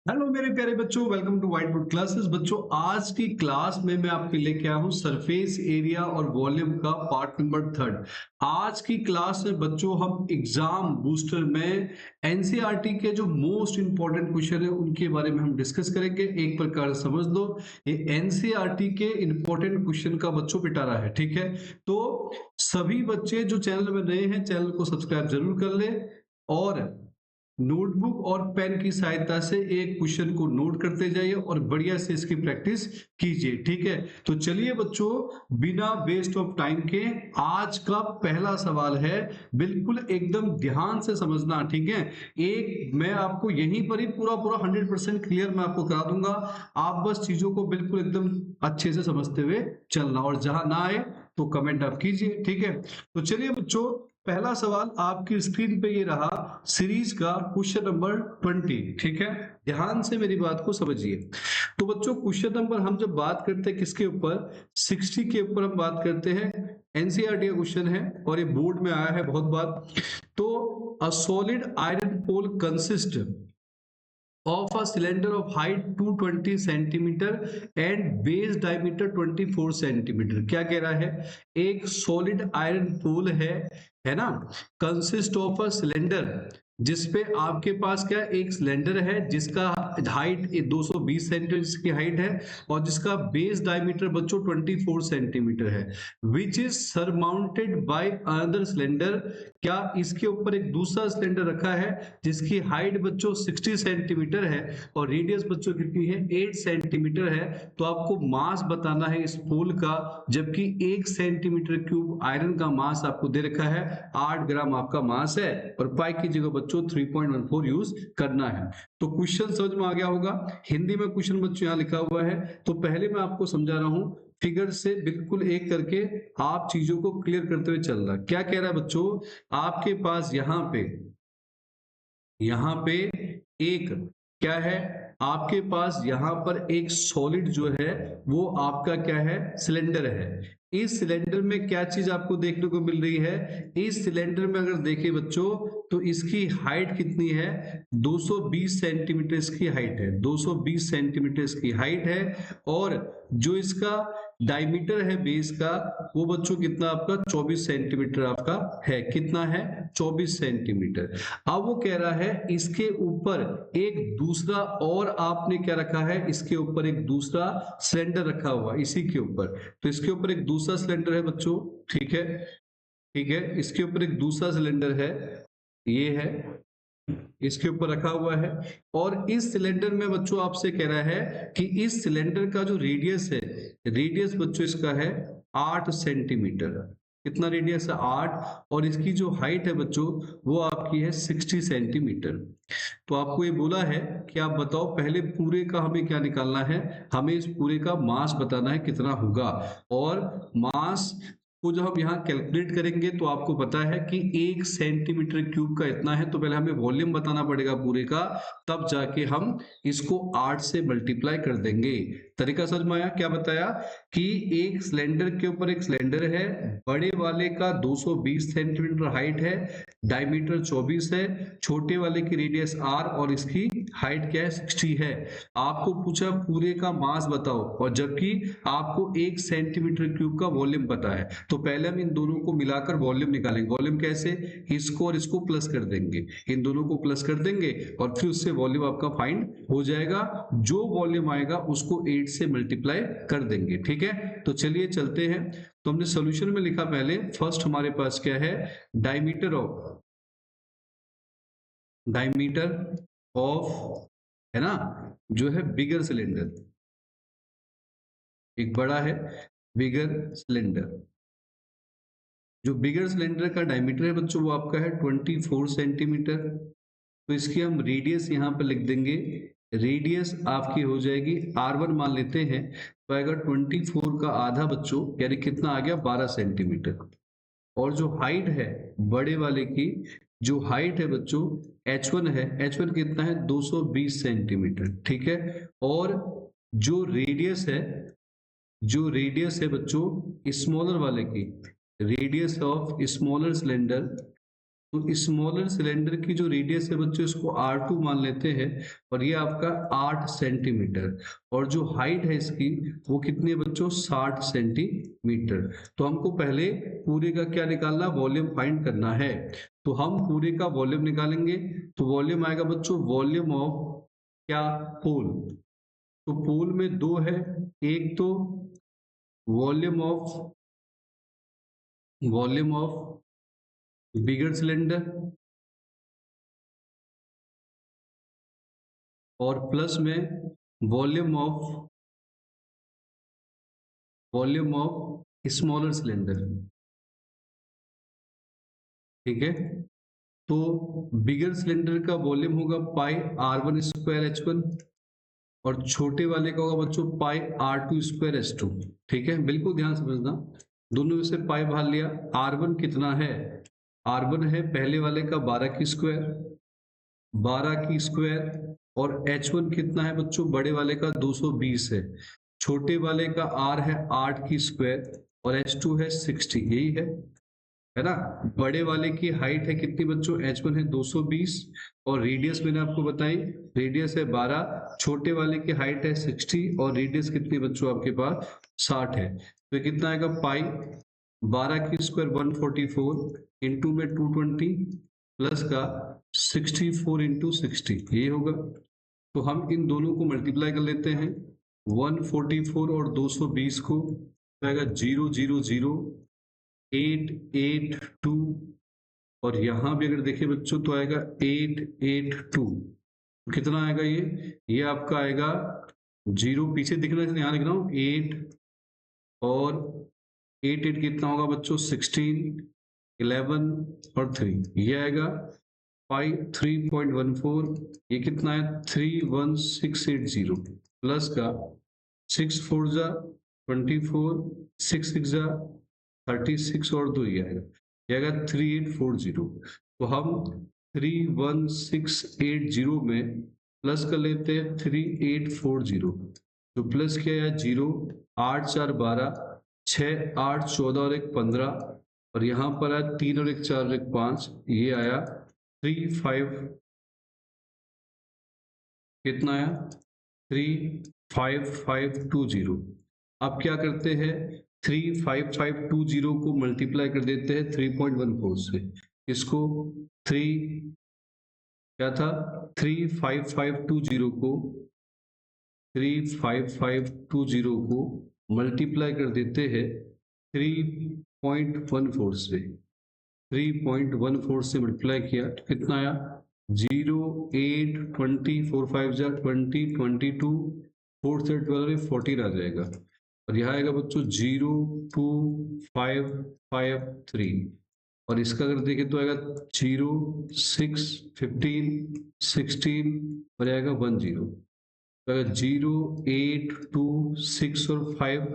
Hello मेरे प्यारे बच्चों, welcome to white board classes. बच्चों, आज की क्लास में मैं आपके लेके आया हूँ सरफेस एरिया और वॉल्यूम का पार्ट नंबर 3। आज की क्लास में बच्चों हम एग्जाम बूस्टर में एनसीईआरटी के जो मोस्ट इंपॉर्टेंट क्वेश्चन है उनके बारे में हम डिस्कस करेंगे। एक प्रकार से समझ लो ये एनसीईआरटी के इंपॉर्टेंट क्वेश्चन का बच्चों पिटारा है, ठीक है। तो सभी बच्चे जो चैनल में नए हैं चैनल को सब्सक्राइब जरूर कर ले और नोटबुक और पेन की सहायता से एक क्वेश्चन को नोट करते जाइए और बढ़िया से इसकी प्रैक्टिस कीजिए, ठीक है। तो चलिए बच्चों, बिना वेस्ट ऑफ टाइम के आज का पहला सवाल है, बिल्कुल एकदम ध्यान से समझना, ठीक है। एक मैं आपको यहीं पर ही पूरा पूरा 100% क्लियर मैं आपको करा दूंगा। आप बस चीजों को बिल्कुल एकदम अच्छे से समझते हुए चलना, और जहां ना आए तो कमेंट आप कीजिए, ठीक है। तो चलिए बच्चों, पहला सवाल आपकी स्क्रीन पे ये रहा, सीरीज का क्वेश्चन नंबर 20, ठीक है। ध्यान से मेरी बात को समझिए। तो बच्चों, क्वेश्चन नंबर हम जब बात करते हैं किसके ऊपर, 60 के ऊपर हम बात करते हैं। एनसीईआरटी का क्वेश्चन है और ये बोर्ड में आया है बहुत बार। तो a solid iron pole consist of a cylinder of height 220 centimeter and base diameter 24 centimeter। क्या कह रहा है, एक सॉलिड आयरन पोल है ना, कंसिस्ट ऑफ अ सिलेंडर, जिसपे आपके पास क्या एक सिलेंडर है जिसका हाइट 220 सेंटीमीटर की हाइट है और जिसका बेस डायमीटर बच्चों 24 सेंटीमीटर है, which is surmounted by another cylinder. क्या इसके ऊपर एक दूसरा सिलेंडर रखा है जिसकी हाइट बच्चों 60 सेंटीमीटर है और रेडियस बच्चों कितनी है, 8 सेंटीमीटर है। तो आपको मास बताना है इस पोल का, जबकि 1 सेंटीमीटर क्यूब आयरन का मास आपको दे रखा है, 8 ग्राम आपका मास है, और पाई की जगह बच्चों 3.14 यूज करना है। तो क्वेश्चन समझ में आ गया होगा। हिंदी में क्वेश्चन बच्चों यहाँ लिखा हुआ है, तो पहले मैं आपको समझा रहा हूं फिगर से, बिल्कुल एक करके आप चीजों को क्लियर करते हुए चल रहा। क्या कह रहा है बच्चों, आपके पास यहाँ पे एक क्या है, आपके पास यहाँ पर एक सॉलिड जो है वो आपका क्या है, सिलेंडर है। इस सिलेंडर में क्या चीज आपको देखने को मिल रही है, इस सिलेंडर में अगर देखें बच्चों तो इसकी हाइट कितनी है, 220 सेंटीमीटर इसकी हाइट है, 220 सेंटीमीटर इसकी हाइट है। और जो इसका डायमीटर है बेस का, वो बच्चों कितना आपका 24 सेंटीमीटर आपका है, कितना है 24 सेंटीमीटर। अब वो कह रहा है इसके ऊपर एक दूसरा और आपने क्या रखा है, इसके ऊपर एक दूसरा सिलेंडर रखा हुआ इसी के ऊपर। तो इसके ऊपर एक दूसरा सिलेंडर है बच्चों, ठीक है, ठीक है, इसके ऊपर एक दूसरा सिलेंडर है, ये है, इसके ऊपर रखा हुआ है। और इस सिलेंडर में बच्चों आपसे कह रहा है कि इस सिलेंडर का जो रेडियस है, रेडियस बच्चों इसका है 8 सेंटीमीटर। कितना रेडियस है, 8, और इसकी जो हाइट है बच्चों वो आपकी है 60 सेंटीमीटर। तो आपको ये बोला है कि आप बताओ पहले पूरे का हमें क्या निकालना है, हमें इस पूरे का मास बताना है कितना होगा। और मास को जब हम यहाँ कैलकुलेट करेंगे तो आपको पता है कि 1 सेंटीमीटर क्यूब का इतना है, तो पहले हमें वॉल्यूम बताना पड़ेगा पूरे का, तब जाके हम इसको 8 से मल्टीप्लाई कर देंगे। तरीका समझ में आया, क्या बताया कि एक सिलेंडर के ऊपर एक सिलेंडर है, बड़े वाले का 220 सेंटीमीटर हाइट है, डायमीटर 24 है, छोटे वाले की रेडियस r और इसकी हाइट क्या है 60 है। आपको पूछा पूरे का मास बताओ, और जबकि आपको 1 सेंटीमीटर क्यूब का वॉल्यूम पता है, तो पहले हम इन दोनों को मिलाकर वॉल्यूम निकालेंगे। वॉल्यूम कैसे, इसको और इसको प्लस कर देंगे, इन दोनों को प्लस कर देंगे और फिर उससे वॉल्यूम आपका फाइंड हो जाएगा। जो वॉल्यूम आएगा उसको 8 से मल्टीप्लाई कर देंगे, ठीक है। तो चलिए चलते हैं। तो हमने सॉल्यूशन में लिखा, पहले फर्स्ट हमारे पास क्या है, डायमीटर ऑफ है ना, जो है बिगर सिलेंडर, एक बड़ा है बिगर सिलेंडर। जो बिगर सिलेंडर का डायमीटर है बच्चों वो आपका है 24 सेंटीमीटर। तो इसकी हम रेडियस यहाँ पर लिख देंगे, रेडियस आपकी हो जाएगी R1 मान लेते हैं, तो आएगा 24 का आधा बच्चों, यानी कितना आ गया 12 सेंटीमीटर। और जो हाइट है बड़े वाले की, जो हाइट है बच्चों H1 है, H1 कितना है 220 सेंटीमीटर, ठीक है। और जो रेडियस है, जो रेडियस है बच्चों स्मॉलर वाले की, रेडियस ऑफ स्मॉलर सिलेंडर, तो स्मॉलर सिलेंडर की जो रेडियस है बच्चों इसको R2 मान लेते हैं और ये आपका 8 सेंटीमीटर और जो हाइट है इसकी वो कितनी है बच्चों 60 सेंटीमीटर। तो हमको पहले पूरे का क्या निकालना वॉल्यूम फाइंड करना है। तो हम पूरे का वॉल्यूम निकालेंगे तो वॉल्यूम आएगा बच्चों वॉल्यूम ऑफ क्या पोल। तो पोल में दो है, एक तो वॉल्यूम ऑफ बिगर सिलेंडर और प्लस में वॉल्यूम ऑफ स्मॉलर सिलेंडर। ठीक है, तो बिगर सिलेंडर का वॉल्यूम होगा पाई R1 स्क्वायर H1 और छोटे वाले का होगा बच्चों पाई R2 स्क्वायर H2। ठीक है, बिल्कुल ध्यान समझना, दोनों में से पाई बाहर लिया। R1 कितना है, R1 है पहले वाले का 12 की स्क्वायर और H1 कितना है बच्चों बड़े वाले का 220 है, छोटे वाले का R है 8 की स्क्वायर और H2 है 60। यही है ना। बड़े वाले की हाइट है कितनी बच्चों H1 है 220 और रेडियस मैंने आपको बताई, रेडियस है 12, छोटे वाले की हाइट है 60 और रेडियस कितनी बच्चों आपके पास 60 है। तो कितना आएगा पाई 12 की स्क्वायर 144 इंटू में 220 प्लस का 64 इंटू 60 ये होगा। तो हम इन दोनों को मल्टीप्लाई कर लेते हैं 144 और 220 को, तो आएगा 000,882 और यहां भी अगर देखें बच्चों तो आएगा 882। कितना आएगा ये आपका आएगा जीरो पीछे दिख रहा है यहां लिख रहा हूं 8 और 8 कितना होगा बच्चों 16 11 और 3 ये आएगा 3.14। ये कितना है 31680 प्लस का 6 4 जा 24 6 6 जा 36 और 2 ये आएगा 3840। तो हम 31680 में प्लस कर लेते हैं 3840। तो प्लस क्या है 0 8 4 12 6 8 14 और 1 15 और यहाँ पर आया 3 और 1 4 और 1 5 ये आया 35 कितना आया 35520। अब क्या करते हैं 35520 को मल्टीप्लाई कर देते हैं 3.14 से। इसको 3 क्या था 35520 को मल्टीप्लाई कर देते हैं 3.14 से। 3.14 से मल्टीप्लाई किया तो कितना आया 0 8 20 4 5 जा 20 22 4 से 12 14 आ जाएगा और यहाँ आएगा बच्चों 02553 और इसका अगर देखें तो आएगा 0 6 15 16 और आएगा 10 तो आएगा 0 8 2 6 और 5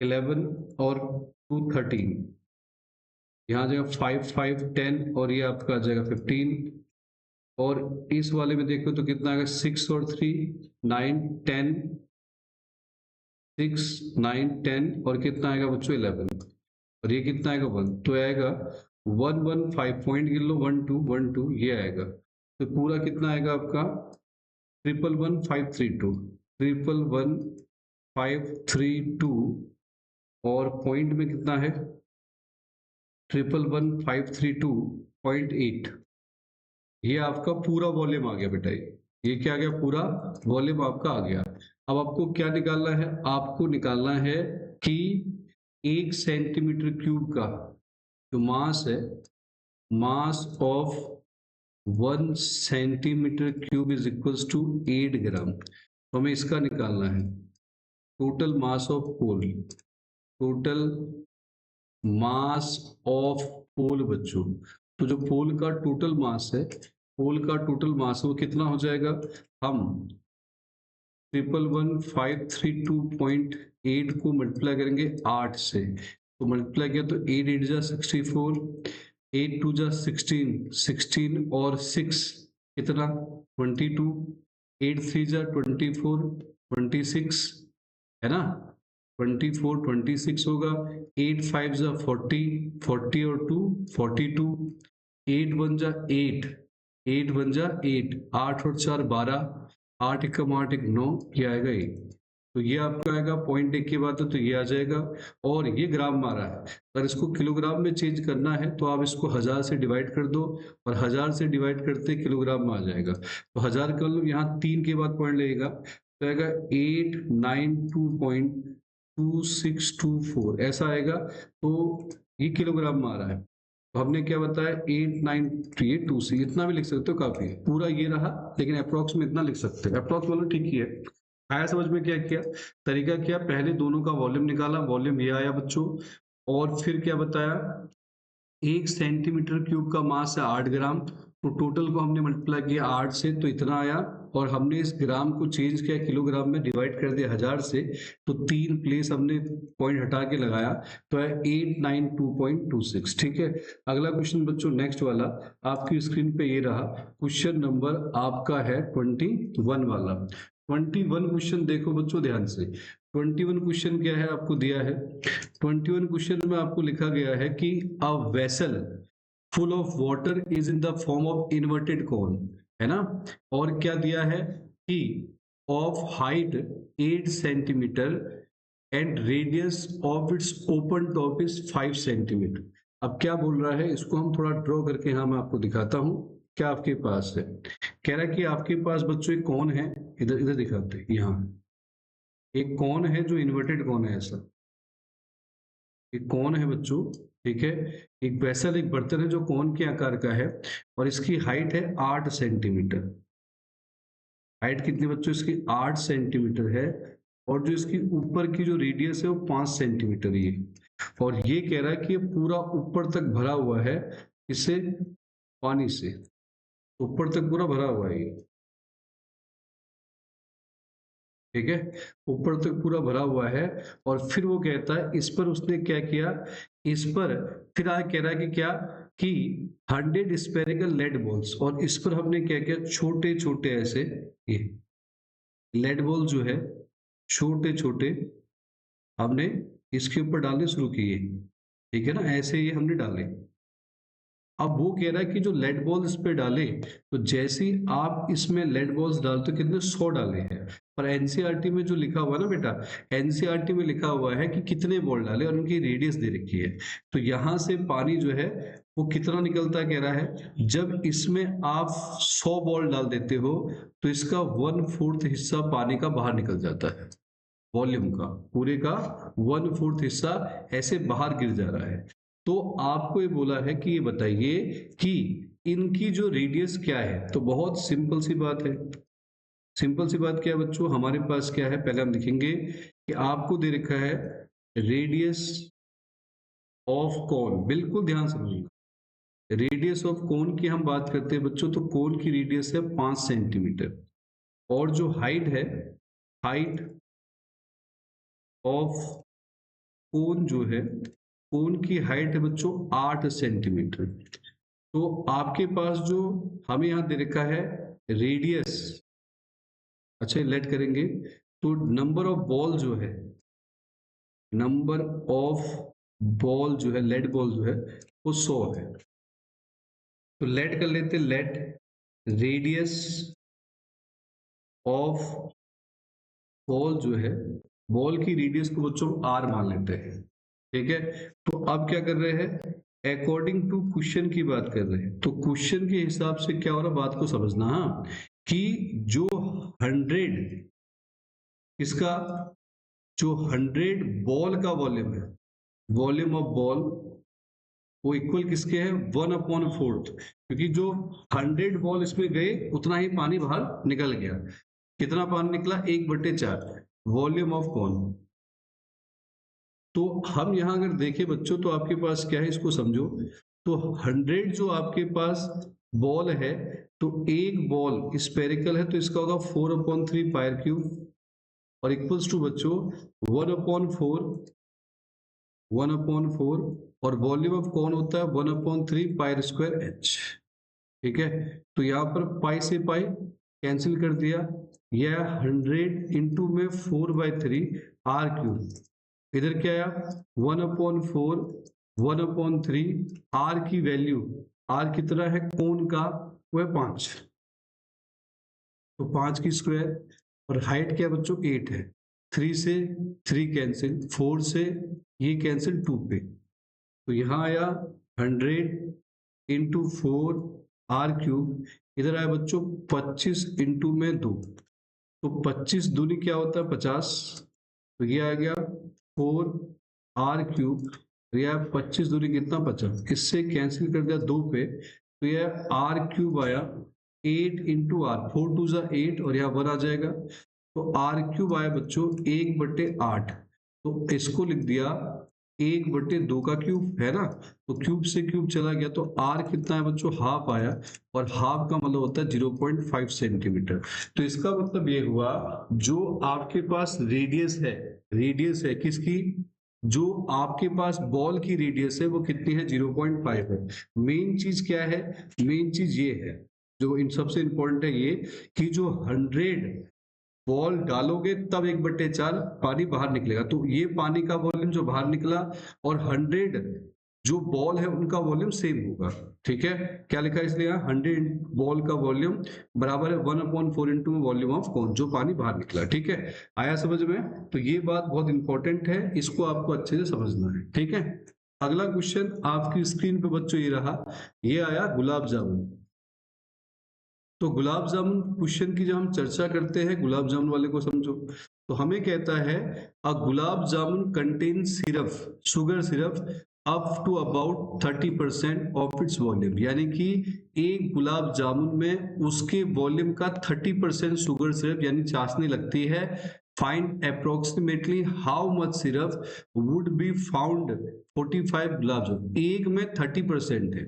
11 और 2 13। यहाँ आ जाएगा 5 5 10 और ये आपका आ जाएगा 15 और इस वाले में देखो तो कितना आएगा 6 और 3 9 10 6 9 10 और कितना आएगा बच्चों 11 और ये कितना आएगा 1 तो आएगा 115 पॉइंट गिन लो 1 2 1 2 ये आएगा। तो पूरा कितना आएगा आपका 111532 111532 और पॉइंट में कितना है 111532.8। ये आपका पूरा वॉल्यूम आ गया बेटा, ये क्या आ गया पूरा वॉल्यूम आपका आ गया। अब आपको क्या निकालना है, आपको निकालना है कि 1 सेंटीमीटर क्यूब का जो मास है, mass of 1 centimetre cube is equals to 8 gram. तो हमें इसका निकालना है total mass of pole, total mass of pole बच्चों। तो जो पोल का टोटल मास है, पोल का टोटल मास वो कितना हो जाएगा, हम 111532.8 को मल्टीप्लाई करेंगे 8 से। तो मल्टीप्लाई किया तो 8 8 जा 64 8 2 जा 16 16 और 6 कितना 22 8 3 जा 24 26 है ना 24 26 होगा 8 5 जा 40 40 और 2 42 8 वन जा 8, 8 वन जा 8, 8 और 4 12, 8 एकम 8 एक 9, ये आएगा 8। तो ये आपका आएगा पॉइंट एक की बात है तो ये आ जाएगा। और ये ग्राम मारा है, अगर इसको किलोग्राम में चेंज करना है तो आप इसको 1000 से डिवाइड कर दो, और 1000 से डिवाइड करते किलोग्राम में आ जाएगा। तो 1000 कर लो, यहाँ 3 के बाद पॉइंट लगेगा तो आएगा 892.2624 ऐसा आएगा। तो ये किलोग्राम में आ रहा है। तो हमने क्या बताया 892 इतना भी लिख सकते हो, काफी है। पूरा ये रहा, लेकिन अप्रोक्स में इतना लिख सकते हैं। अप्रोक्स मतलब ठीक ही है। आया समझ में? क्या किया, तरीका क्या, पहले दोनों का वॉल्यूम निकाला, वॉल्यूम ये आया बच्चों, और फिर क्या बताया, 1 सेंटीमीटर क्यूब का मास है 8 ग्राम, तो टोटल को हमने मल्टीप्लाई किया 8 से तो इतना आया, और हमने इस ग्राम को चेंज किया किलोग्राम में, डिवाइड कर दिया 1000 से, तो 3 प्लेस हमने पॉइंट हटा के लगाया, तो है 892.26। ठीक है। अगला क्वेश्चन बच्चों नेक्स्ट वाला आपकी स्क्रीन पे ये रहा, क्वेश्चन नंबर आपका है 21 वाला। 21 क्वेश्चन देखो बच्चों ध्यान से। 21 क्वेश्चन क्या है आपको दिया है, 21 क्वेश्चन में आपको लिखा गया है कि a vessel full of water is in the form of inverted कोन, है ना, और क्या दिया है कि of height 8 centimetre and radius of its open top is 5 centimetre. अब क्या बोल रहा है, इसको हम थोड़ा ड्रॉ करके यहाँ मैं आपको दिखाता हूँ क्या आपके पास है। कह रहा है कि आपके पास बच्चों एक कौन है, इधर इधर दिखाते हैं, यहाँ एक कौन है जो इन्वर्टेड कौन है, ऐसा एक कौन है बच्चों। ठीक है, एक वेसल, एक बर्तन है जो कौन के आकार का है, और इसकी हाइट है 8 सेंटीमीटर। हाइट कितनी बच्चों इसकी 8 सेंटीमीटर है, और जो इसकी ऊपर की जो रेडियस है वो 5 सेंटीमीटर ये, और ये कह रहा है कि ये पूरा ऊपर तक भरा हुआ है, इससे पानी से ऊपर तक पूरा भरा हुआ है ये। ठीक है, ऊपर तक पूरा भरा हुआ है, और फिर वो कहता है इस पर उसने क्या किया, इस पर फिर आगे कह रहा है कि क्या, कि 100 स्पेरिकल लेड बॉल्स, और इस पर हमने क्या किया, छोटे छोटे ऐसे ये लेड बॉल जो है छोटे छोटे हमने इसके ऊपर डालने शुरू किए। ठीक है ना, ऐसे ये हमने डाले। अब वो कह रहा है कि जो लेड बॉल इस पे डाले, तो जैसे ही आप इसमें लेड बॉल्स डालते हो, कितने 100 डाले हैं, पर एनसीईआरटी में जो लिखा हुआ है ना बेटा, एनसीईआरटी में लिखा हुआ है कि कितने बॉल डाले और उनकी रेडियस दे रखी है। तो यहां से पानी जो है वो कितना निकलता है, कह रहा है जब इसमें आप 100 बॉल डाल देते हो तो इसका 1/4 हिस्सा पानी का बाहर निकल जाता है, वॉल्यूम का पूरे का 1/4 हिस्सा ऐसे बाहर गिर जा रहा है। तो आपको ये बोला है कि ये बताइए कि इनकी जो रेडियस क्या है, तो बहुत सिंपल सी बात है। सिंपल सी बात क्या है बच्चों, हमारे पास क्या है, पहले हम लिखेंगे कि आपको दे रखा है रेडियस ऑफ कोन, बिल्कुल ध्यान समझिएगा। रेडियस ऑफ कोन की हम बात करते हैं बच्चों, तो कोन की रेडियस है 5 सेंटीमीटर, और जो हाइट है, हाइट ऑफ कोन जो है, कोन की हाइट है बच्चों 8 सेंटीमीटर। तो आपके पास जो हमें यहां दे रखा है रेडियस, अच्छा लेट करेंगे, तो नंबर ऑफ बॉल जो है, नंबर ऑफ बॉल जो है, लेड बॉल जो है वो 100 है। तो लेट कर लेते, लेट रेडियस ऑफ बॉल जो है, बॉल की रेडियस को बच्चों आर मान लेते हैं। ठीक है, तो अब क्या कर रहे हैं, अकॉर्डिंग टू क्वेश्चन की बात कर रहे हैं, तो क्वेश्चन के हिसाब से क्या हो रहा है बात को समझना, हाँ, कि जो 100 इसका जो 100 बॉल का वॉल्यूम है, वॉल्यूम ऑफ बॉल वो इक्वल किसके है, 1/4, क्योंकि जो 100 बॉल इसमें गए उतना ही पानी बाहर निकल गया। कितना पानी निकला, 1/4 वॉल्यूम ऑफ कौन। तो हम यहां अगर देखें बच्चों, तो आपके पास क्या है इसको समझो, तो 100 जो आपके पास बॉल है, तो एक बॉल स्पेरिकल है तो इसका होगा 4/3 पायर क्यूब, और इक्वल्स टू बच्चों 1/4 और वॉल्यूम ऑफ कौन होता है 1/3 पायर स्क्वायर एच। ठीक है, तो यहाँ पर पाई से पाई कैंसिल कर दिया, यह 100 इंटू में 4/3 आर क्यूब, इधर क्या आया 1/4 1/3 आर की वैल्यू आर कितना है कोन का, वो है 5, तो 5 की स्क्वायर, और हाइट क्या बच्चों 8 है, 3 से 3 कैंसिल, 4 से ये कैंसिल 2 पे, तो यहाँ आया 100 इंटू 4 आर क्यूब, इधर आया बच्चों 25 इंटू में 2, तो 25 दूनी क्या होता है 50, तो ये आ गया 4 आर क्यूब, तो यह 25 दूनी कितना 50, इससे कैंसिल कर दिया 2 पे, तो यह आर क्यूब आया 8 इंटू आर, 4 टू ज़ा 8 और यहाँ 1 आ जाएगा, तो आर क्यूब आया बच्चों 1/8, तो इसको लिख दिया 1/2 का क्यूब है ना, तो क्यूब से क्यूब चला गया, तो आर कितना है बच्चों हाफ आया, और हाफ का मतलब होता है 0.5 सेंटीमीटर, तो इसका मतलब ये हुआ जो आपके पास रेडियस है किसकी, जो आपके पास बॉल की रेडियस है वो कितनी है 0.5 है। मेन चीज क्या है, मेन चीज ये है जो इन सबसे इंपॉर्टेंट है ये, कि जो 100 बॉल डालोगे तब 1/4 पानी बाहर निकलेगा, तो ये पानी का वॉल्यूम जो बाहर निकला, और 100 जो बॉल है उनका वॉल्यूम सेम होगा, ठीक है, क्या लिखा है इसलिए 100 बॉल का वॉल्यूम बराबर है 1/4 इंटू वॉल्यूम ऑफ कौन, जो पानी बाहर निकला, ठीक है, आया समझ में, तो ये बात बहुत इंपॉर्टेंट है, इसको आपको अच्छे से समझना है, ठीक है। अगला क्वेश्चन आपकी स्क्रीन पे बच्चों ये रहा, ये आया गुलाब जामुन, तो गुलाब जामुन क्वेश्चन की जब हम चर्चा करते हैं, गुलाब जामुन वाले को समझो, तो हमें कहता है a gulab jamun contain syrup, sugar syrup up to about 30% of its volume, यानी कि एक गुलाब जामुन में उसके वॉल्यूम का 30% शुगर सिरप यानी चाशनी लगती है, find approximately how much syrup would be found 45 gulab jamun, एक में 30% है,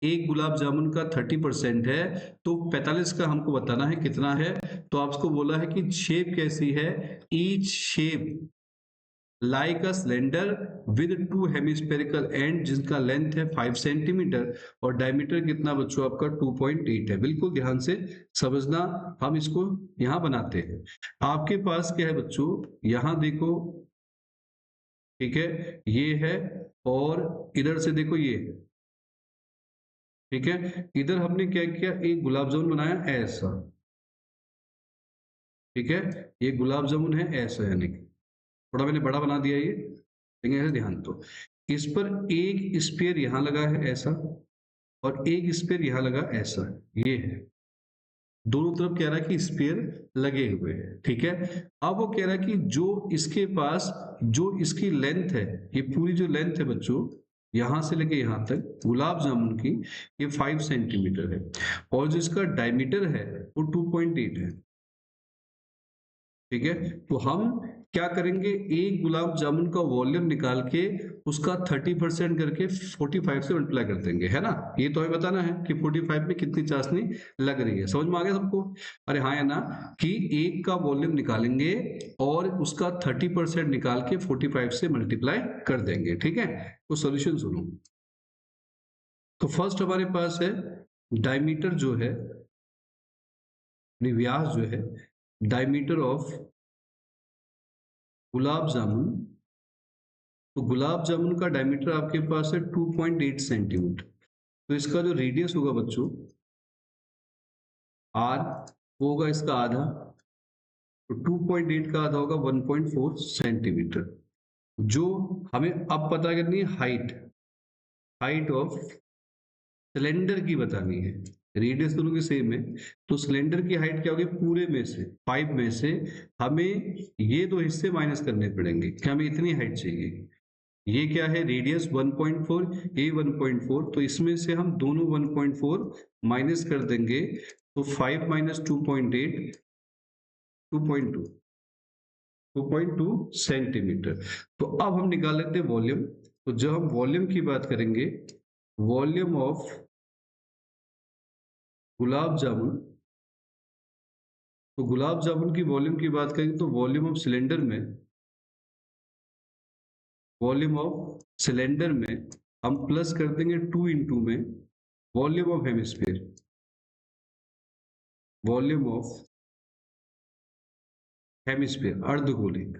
एक गुलाब जामुन का 30% है, तो 45 का हमको बताना है कितना है, तो आपको बोला है कि शेप कैसी है, each shape like a cylinder with 2 hemispherical and, जिसका लेंथ है 5 सेंटीमीटर और डायमीटर कितना बच्चों आपका 2.8 है, बिल्कुल ध्यान से समझना, हम इसको यहां बनाते हैं, आपके पास क्या है बच्चों, यहां देखो, ठीक है, ये है, और इधर से देखो ये है, ठीक है, इधर हमने क्या किया, एक गुलाब जामुन बनाया ऐसा, ठीक है, ये गुलाब जामुन है ऐसा, यानी कि थोड़ा मैंने बड़ा बना दिया ये, लेकिन ऐसे ध्यान दो, इस पर एक स्पेयर यहां लगा है ऐसा, और एक स्पेयर यहां लगा ऐसा, ये है, दोनों तरफ कह रहा है कि स्पेयर लगे हुए हैं, ठीक है, अब वो कह रहा है कि जो इसके पास जो इसकी लेंथ है, ये पूरी जो लेंथ है बच्चों यहां से लेके यहां तक गुलाब जामुन की, ये 5 सेंटीमीटर है, और जो इसका डायमीटर है वो 2.8 है, ठीक है, तो हम क्या करेंगे, एक गुलाब जामुन का वॉल्यूम निकाल के उसका 30% करके 45 से मल्टीप्लाई कर देंगे, है ना, ये तो हमें बताना है कि 45 में कितनी चाशनी लग रही है, समझ में आ गया सबको, अरे हाँ है ना, कि एक का वॉल्यूम निकालेंगे और उसका 30% निकाल के 45 से मल्टीप्लाई कर देंगे, ठीक है, तो सोल्यूशन सुनो, तो फर्स्ट हमारे पास है डायमीटर जो है, व्यास जो है, डायमीटर ऑफ गुलाब जामुन, तो गुलाब जामुन का डायमीटर आपके पास है 2.8 सेंटीमीटर, तो इसका जो रेडियस होगा बच्चों आर, वो होगा इसका आधा, तो 2.8 का आधा होगा 1.4 सेंटीमीटर, जो हमें अब पता करनी है हाइट, हाइट ऑफ सिलेंडर की बतानी है, रेडियस दोनों की सेम है, तो सिलेंडर की हाइट क्या होगी, पूरे में से 5 में से हमें ये दो हिस्से माइनस करने पड़ेंगे कि हमें इतनी हाइट चाहिए, ये क्या है रेडियस 1.4, ये 1.4, तो इसमें से हम दोनों 1.4 माइनस कर देंगे, तो 5 माइनस 2.8 2.2 2.2 सेंटीमीटर, तो अब हम निकाल लेते हैं वॉल्यूम, तो जब हम वॉल्यूम की बात करेंगे, वॉल्यूम ऑफ गुलाब जामुन, तो गुलाब जामुन की वॉल्यूम की बात करेंगे तो वॉल्यूम ऑफ सिलेंडर में, वॉल्यूम ऑफ सिलेंडर में हम प्लस कर देंगे 2 इंटू में volume of hemisphere, volume of hemisphere अर्धगोलिक,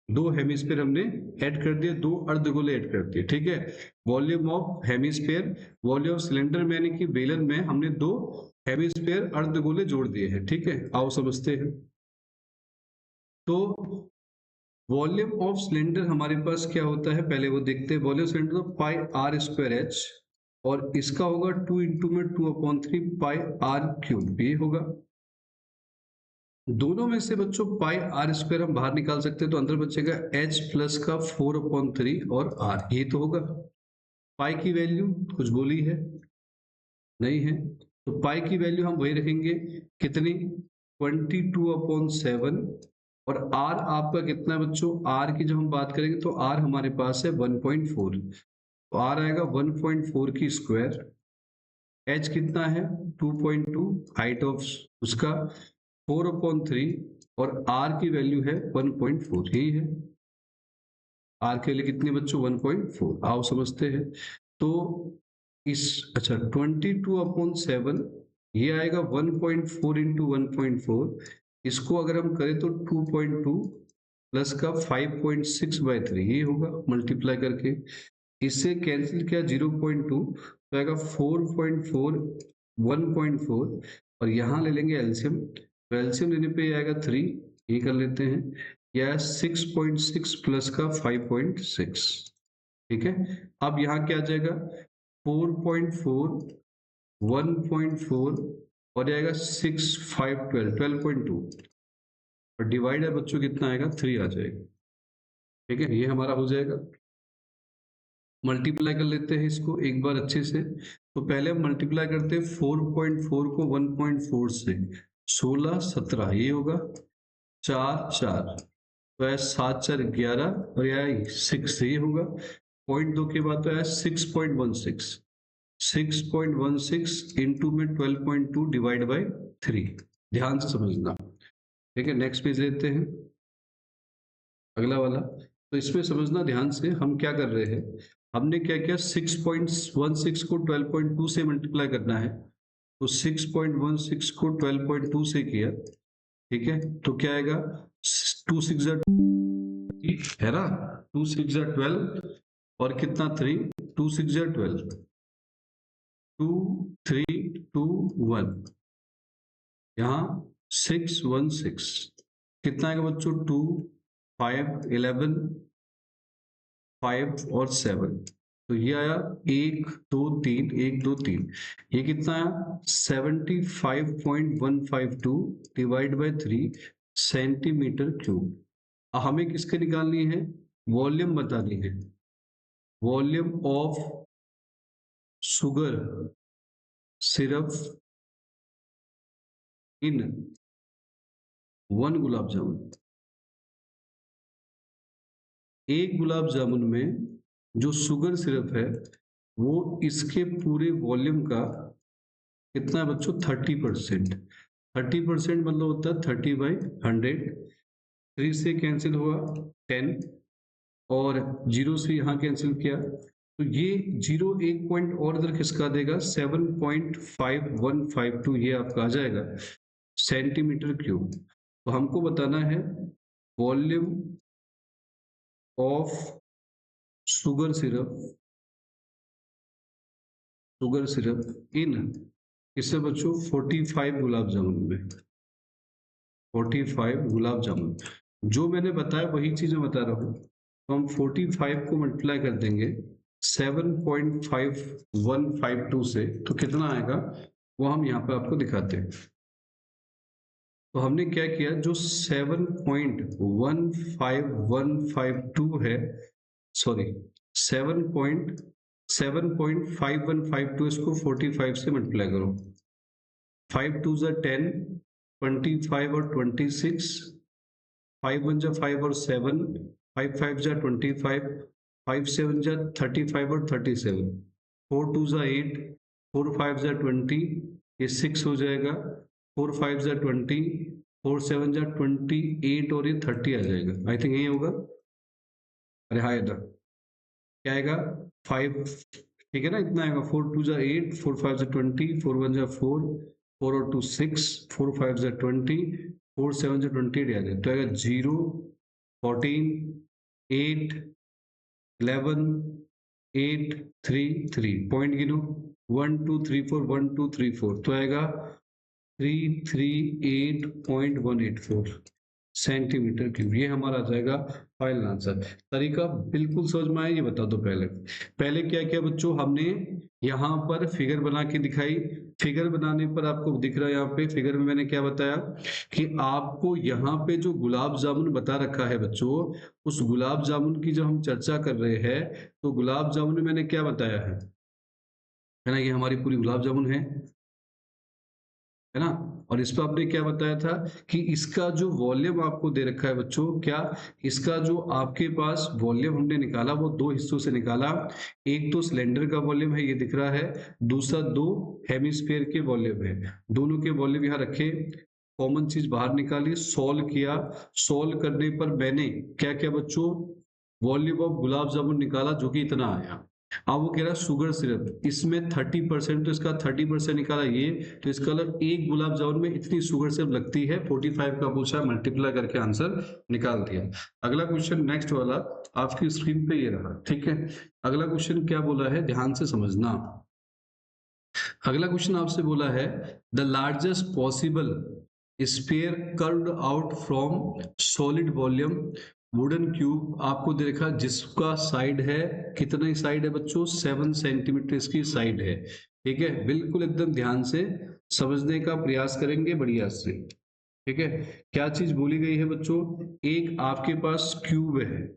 दो हेमिस्फीयर हमने ऐड कर दिए, दो अर्धगोले ऐड कर दिए, ठीक है। Volume of hemisphere, volume of cylinder में यानी कि बेलन में हमने दो हेमिस्फीयर अर्धगोले जोड़ दिए हैं, ठीक है। आओ समझते हैं। तो वॉल्यूम ऑफ सिलेंडर हमारे पास क्या होता है, पहले वो देखते हैं। वॉल्यूम सिलेंडर तो पाई आर स्क्वायर एच, और इसका होगा 2 इंटू में 2/3 पाई आर क्यूब, ये होगा। दोनों में से बच्चों पाई आर स्क्वायर हम बाहर निकाल सकते हैं, तो अंदर बचेगा एच प्लस का 4/3 और आर, ये तो होगा। पाई की वैल्यू कुछ बोली है नहीं है, तो पाई की वैल्यू हम वही रखेंगे, कितनी 22/7। और आर आपका कितना है बच्चों, आर की जब हम बात करेंगे तो आर हमारे पास है 1.4, तो आर आएगा 1.4 की स्क्वायर। एच कितना है 2.2, हाइट ऑफ उसका 4/3, और आर की वैल्यू है 1.4, यही है। आर के लिए कितने बच्चों 1.4, आओ समझते हैं। तो इस अच्छा 22/7 ये आएगा 1.4 इंटू 1.4, इसको अगर हम करें तो 2.2 प्लस का 5.6/3, ये होगा मल्टीप्लाई करके। इससे कैंसिल किया 0.2, तो आएगा 4.4 1.4, और यहाँ ले लेंगे एलसीएम, तो एलसीएम लेने पे आएगा 3, ये कर लेते हैं, या 6.6 प्लस का 5.6, ठीक है। अब यहाँ क्या आ जाएगा 4.4 1.4 और आएगा 6 5 12 12.2, और डिवाइड है बच्चों कितना आएगा 3 आ जाएगा, ठीक है। ये हमारा हो जाएगा। मल्टीप्लाई कर लेते हैं इसको एक बार अच्छे से। तो पहले हम मल्टीप्लाई करते हैं 4.4 को 1.4 से, 16 17, ये होगा 4 4, तो है 7 4 11, और यह 6, ये होगा 0.2 के बाद तो है 6.16, 6.16 इंटू में 12.2 डिवाइड बाई 3, ध्यान से समझना, ठीक है। नेक्स्ट पेज लेते हैं, अगला वाला। तो इसमें समझना ध्यान से, हम क्या कर रहे हैं, हमने क्या किया 6.16 को 12.2 से मल्टीप्लाई करना है, तो 6.16 को 12.2 से किया, ठीक है। तो क्या आएगा 2 6 है ना, 2 6 12, और कितना 3, 2 6 12, 2 3 2 1, यहाँ 6 1 6, कितना आएगा बच्चों 2 5 11 5 और 7, तो ये आया 1 2 3 1 2 3, ये कितना आया 75.152 डिवाइड बाई 3 सेंटीमीटर क्यूब। हमें किसके निकालनी है, वॉल्यूम बतानी है, वॉल्यूम ऑफ शुगर सिरप इन 1 गुलाब जामुन। एक गुलाब जामुन में जो शुगर सिरप है वो इसके पूरे वॉल्यूम का कितना है बच्चों 30%। 30% मतलब होता है 30/100, 3 से कैंसिल हुआ 10, और 0 से यहाँ कैंसिल किया, तो ये 0 1 पॉइंट और इधर खिसका देगा 7.5152, ये आपका आ जाएगा सेंटीमीटर क्यूब। तो हमको बताना है वॉल्यूम ऑफ शुगर सिरप इन किससे बच्चों 45 गुलाब जामुन में, 45 गुलाब जामुन, जो मैंने बताया वही चीज मैं बता रहा हूँ। तो हम 45 को मल्टीप्लाई कर देंगे 7.5152 से, तो कितना आएगा वो हम यहाँ पे आपको दिखाते हैं। तो हमने क्या किया, जो 7.15152 है, सॉरी 7.5152, इसको 45 से मल्टीप्लाई करो, 5 2 10, 25 और 26, 5 1 5 और 7, 5 5 25, 5 7 35 और 37, 4 2 8, 4 5 20, ये 6 हो जाएगा, 4 5 20, 4 7 28, और ये 30 आ जाएगा। आई थिंक यही होगा। अरे हाँ इधर क्या आएगा 5, ठीक है ना, इतना आएगा 4 2 8, 4 5 20, 4 1 4, 4 और 2 6, 4 5 20, 4 7 28 आ जाए, तो आएगा 0 14, 8, 11, 8, 3, 3 पॉइंट गिनो 1 2 3 4 1 2 3 4 तो आएगा 338.184 सेंटीमीटर क्यूब। ये हमारा आ जाएगा फाइनल आंसर। तरीका बिल्कुल समझ में आया, ये बता दो पहले पहले क्या किया बच्चों, हमने यहाँ पर फिगर बना के दिखाई। फिगर बनाने पर आपको दिख रहा है, यहाँ पे फिगर में मैंने क्या बताया कि आपको यहाँ पे जो गुलाब जामुन बता रखा है बच्चों, उस गुलाब जामुन की जो हम चर्चा कर रहे हैं, तो गुलाब जामुन में मैंने क्या बताया है ना, ये हमारी पूरी गुलाब जामुन है ना। और इस पर आपने क्या बताया था कि इसका जो वॉल्यूम आपको दे रखा है बच्चों, क्या इसका जो आपके पास वॉल्यूम हमने निकाला वो दो हिस्सों से निकाला। एक तो सिलेंडर का वॉल्यूम है, ये दिख रहा है, दूसरा दो हेमिस्फीयर के वॉल्यूम है। दोनों के वॉल्यूम यहाँ रखे, कॉमन चीज बाहर निकाली, सोल्व किया। सोल्व करने पर मैंने क्या किया बच्चों, वॉल्यूम ऑफ गुलाब जामुन निकाला जो कि इतना आया। अब वो कह रहा है शुगर सिरप, इसमें 30%, तो इसका 30% निकाला ये, तो इसका मतलब एक गुलाब जामुन में इतनी शुगर सिरप लगती है। 45 का पूछा, मल्टीप्लाई करके आंसर निकाल दिया। अगला क्वेश्चन नेक्स्ट वाला आपकी स्क्रीन पे ये रहा, ठीक है। अगला क्वेश्चन क्या बोला है, ध्यान से समझना। अगला क्वेश्चन आपसे बोला है the largest possible sphere curved out from solid volume wooden cube आपको देखा, जिसका साइड है, कितना साइड है बच्चों, 7 सेंटीमीटर इसकी साइड है। ठीक है, बिल्कुल एकदम ध्यान से समझने का प्रयास करेंगे, बढ़िया से। ठीक है, क्या चीज बोली गई है बच्चों, एक आपके पास क्यूब है,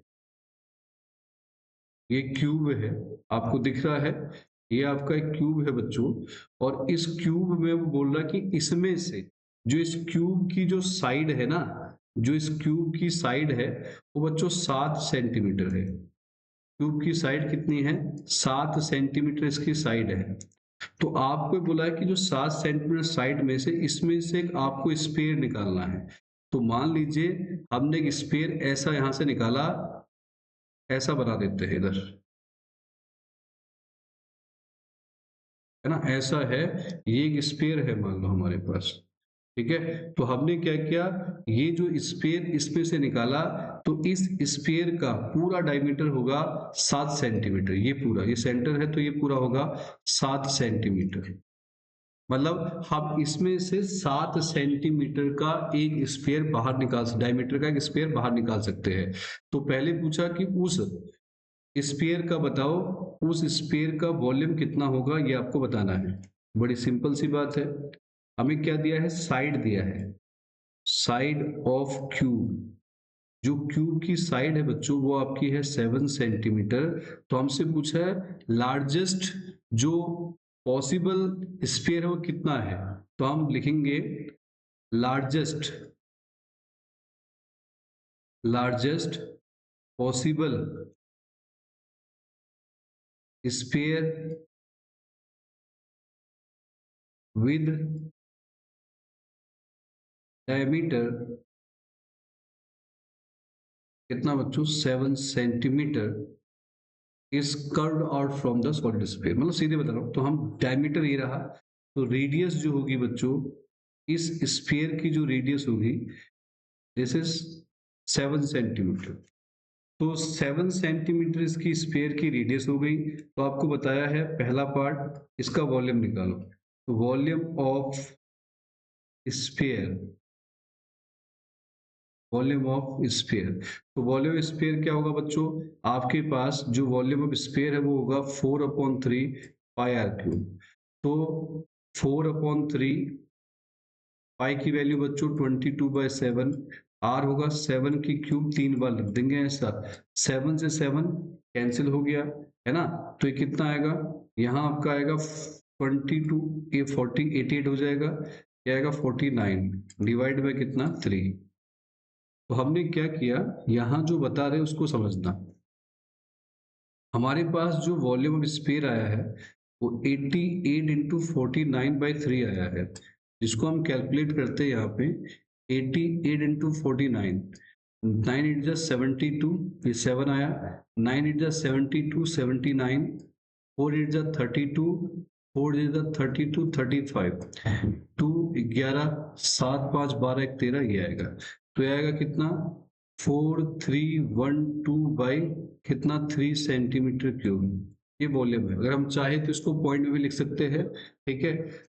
ये क्यूब है, आपको दिख रहा है, ये आपका एक क्यूब है बच्चों। और इस क्यूब में वो बोल रहा है कि इसमें से जो इस क्यूब की जो साइड है ना, जो इस क्यूब की साइड है वो बच्चों 7 सेंटीमीटर है। क्यूब की साइड कितनी है, 7 सेंटीमीटर इसकी साइड है। तो आपको बोला है कि जो 7 सेंटीमीटर साइड में से इसमें से एक आपको स्पेयर निकालना है। तो मान लीजिए हमने एक स्पेयर ऐसा यहां से निकाला, ऐसा बना देते हैं इधर, है ना, ऐसा है, ये एक स्पेयर है मान लो हमारे पास। ठीक है, तो हमने क्या किया, ये जो स्पेयर इसमें से निकाला, तो इस स्पेयर का पूरा डायमीटर होगा 7 सेंटीमीटर। ये पूरा, ये सेंटर है तो ये पूरा होगा 7 सेंटीमीटर। मतलब हम इसमें से 7 सेंटीमीटर का एक स्पेयर बाहर निकाल, डायमीटर का एक स्पेयर बाहर निकाल सकते हैं। तो पहले पूछा कि उस स्पेयर का बताओ, उस स्पेयर का वॉल्यूम कितना होगा, ये आपको बताना है। बड़ी सिंपल सी बात है, हमें क्या दिया है, साइड दिया है, साइड ऑफ क्यूब। जो क्यूब की साइड है बच्चों वो आपकी है 7 सेंटीमीटर। तो हमसे पूछा है लार्जेस्ट जो पॉसिबल स्पेयर है वो कितना है, तो हम लिखेंगे largest, largest possible sphere with diameter कितना बच्चों, 7 centimetre is curved out from the solid sphere. मतलब सीधे बता रहा हूं, तो हम डायमीटर ये रहा, तो रेडियस जो होगी बच्चों, इस स्फीयर की जो रेडियस होगी, दिस इज 7 सेंटीमीटर। तो 7 सेंटीमीटर इसकी स्फीयर की रेडियस हो गई। तो आपको बताया है पहला पार्ट, इसका वॉल्यूम निकालो। तो volume of sphere, volume of sphere, तो वॉल्यूम स्फीयर क्या होगा बच्चों, आपके पास जो वॉल्यूम ऑफ स्फीयर है वो होगा 4/3 पाई आर क्यूब। तो 4/3 पाई की वैल्यू बच्चों 22/7, आर होगा 7 की क्यूब, 3 बार लिख देंगे ऐसा, 7 से 7 कैंसिल हो गया, है ना। तो ये कितना आएगा, यहाँ आपका आएगा 22, ये 88 हो जाएगा, क्या आएगा 49 डिवाइड बाय कितना 3। तो हमने क्या किया, यहां जो बता रहे उसको समझना। हमारे पास जो वॉल्यूम ऑफ स्पेयर आया है वो 88 इंटू 49/3 आया है, जिसको हम कैलकुलेट करते हैं यहाँ पे 88 इंटू 49, 9 8 जा 72, ये 7 आया, 9 8 जा 72, 79, 4 8 जा 32, 4 8 जा 32, 35, 2 11 7 5 12 1 13, ये आएगा। तो ये आएगा कितना 4312 बाई कितना 3 सेंटीमीटर क्यूब, ये वॉल्यूम है। अगर हम चाहे तो इसको पॉइंट में भी लिख सकते हैं, ठीक है।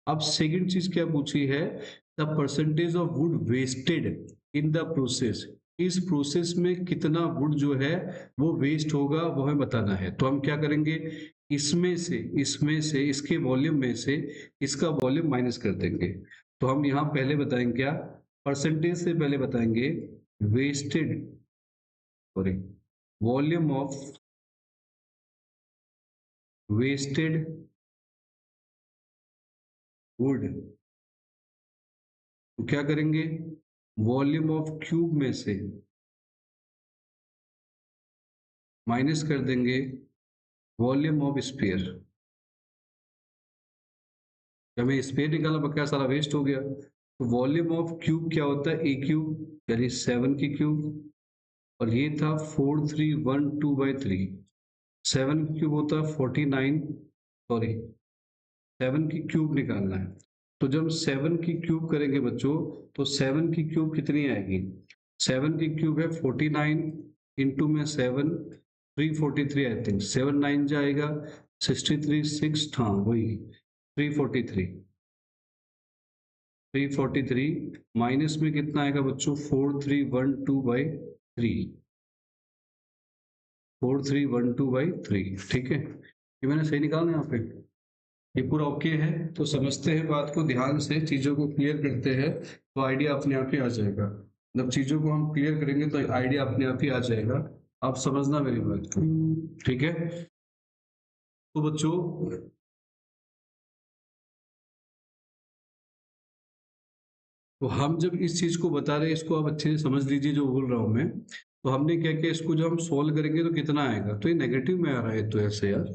अब सेकंड चीज क्या पूछी है, the percentage of wood wasted in the process, इस प्रोसेस में कितना वुड जो है वो वेस्ट होगा वो हमें बताना है। तो हम क्या करेंगे, इसमें से इसके वॉल्यूम में से इसका वॉल्यूम माइनस कर देंगे। तो हम यहाँ पहले बताएंगे क्या, परसेंटेज से पहले बताएंगे wasted, sorry, volume of wasted wood. तो क्या करेंगे, वॉल्यूम ऑफ क्यूब में से माइनस कर देंगे वॉल्यूम ऑफ स्फीयर। हमें स्फीयर निकाला, बकाया सारा वेस्ट हो गया। तो वॉल्यूम ऑफ क्यूब क्या होता है, ए क्यूब यानी 7 की क्यूब, और ये था 4312/3। 7 क्यूब होता है 49, सॉरी 7 की क्यूब निकालना है। तो जब 7 की क्यूब करेंगे बच्चों, तो 7 की क्यूब कितनी आएगी, 7 की क्यूब है 49 इंटू में 7, 343 आई थिंक, 7 9 जाएगा 63, 6, हाँ वही 343, 343 माइनस में कितना आएगा बच्चों 4312/3, 4312/3, ठीक है। ये मैंने सही निकाला यहाँ पे, ये पूरा ओके है। तो समझते हैं बात को ध्यान से, चीजों को क्लियर करते हैं तो आइडिया अपने आप ही आ जाएगा। जब चीजों को हम क्लियर करेंगे तो आइडिया अपने आप ही आ जाएगा। आप समझना मेरी बात को, ठीक है। तो बच्चों तो हम जब इस चीज को बता रहे हैं, इसको आप अच्छे से समझ लीजिए जो बोल रहा हूं मैं। तो हमने क्या किया, इसको जब हम सोल्व करेंगे तो कितना आएगा, तो ये नेगेटिव में आ रहा है, तो ऐसे यार,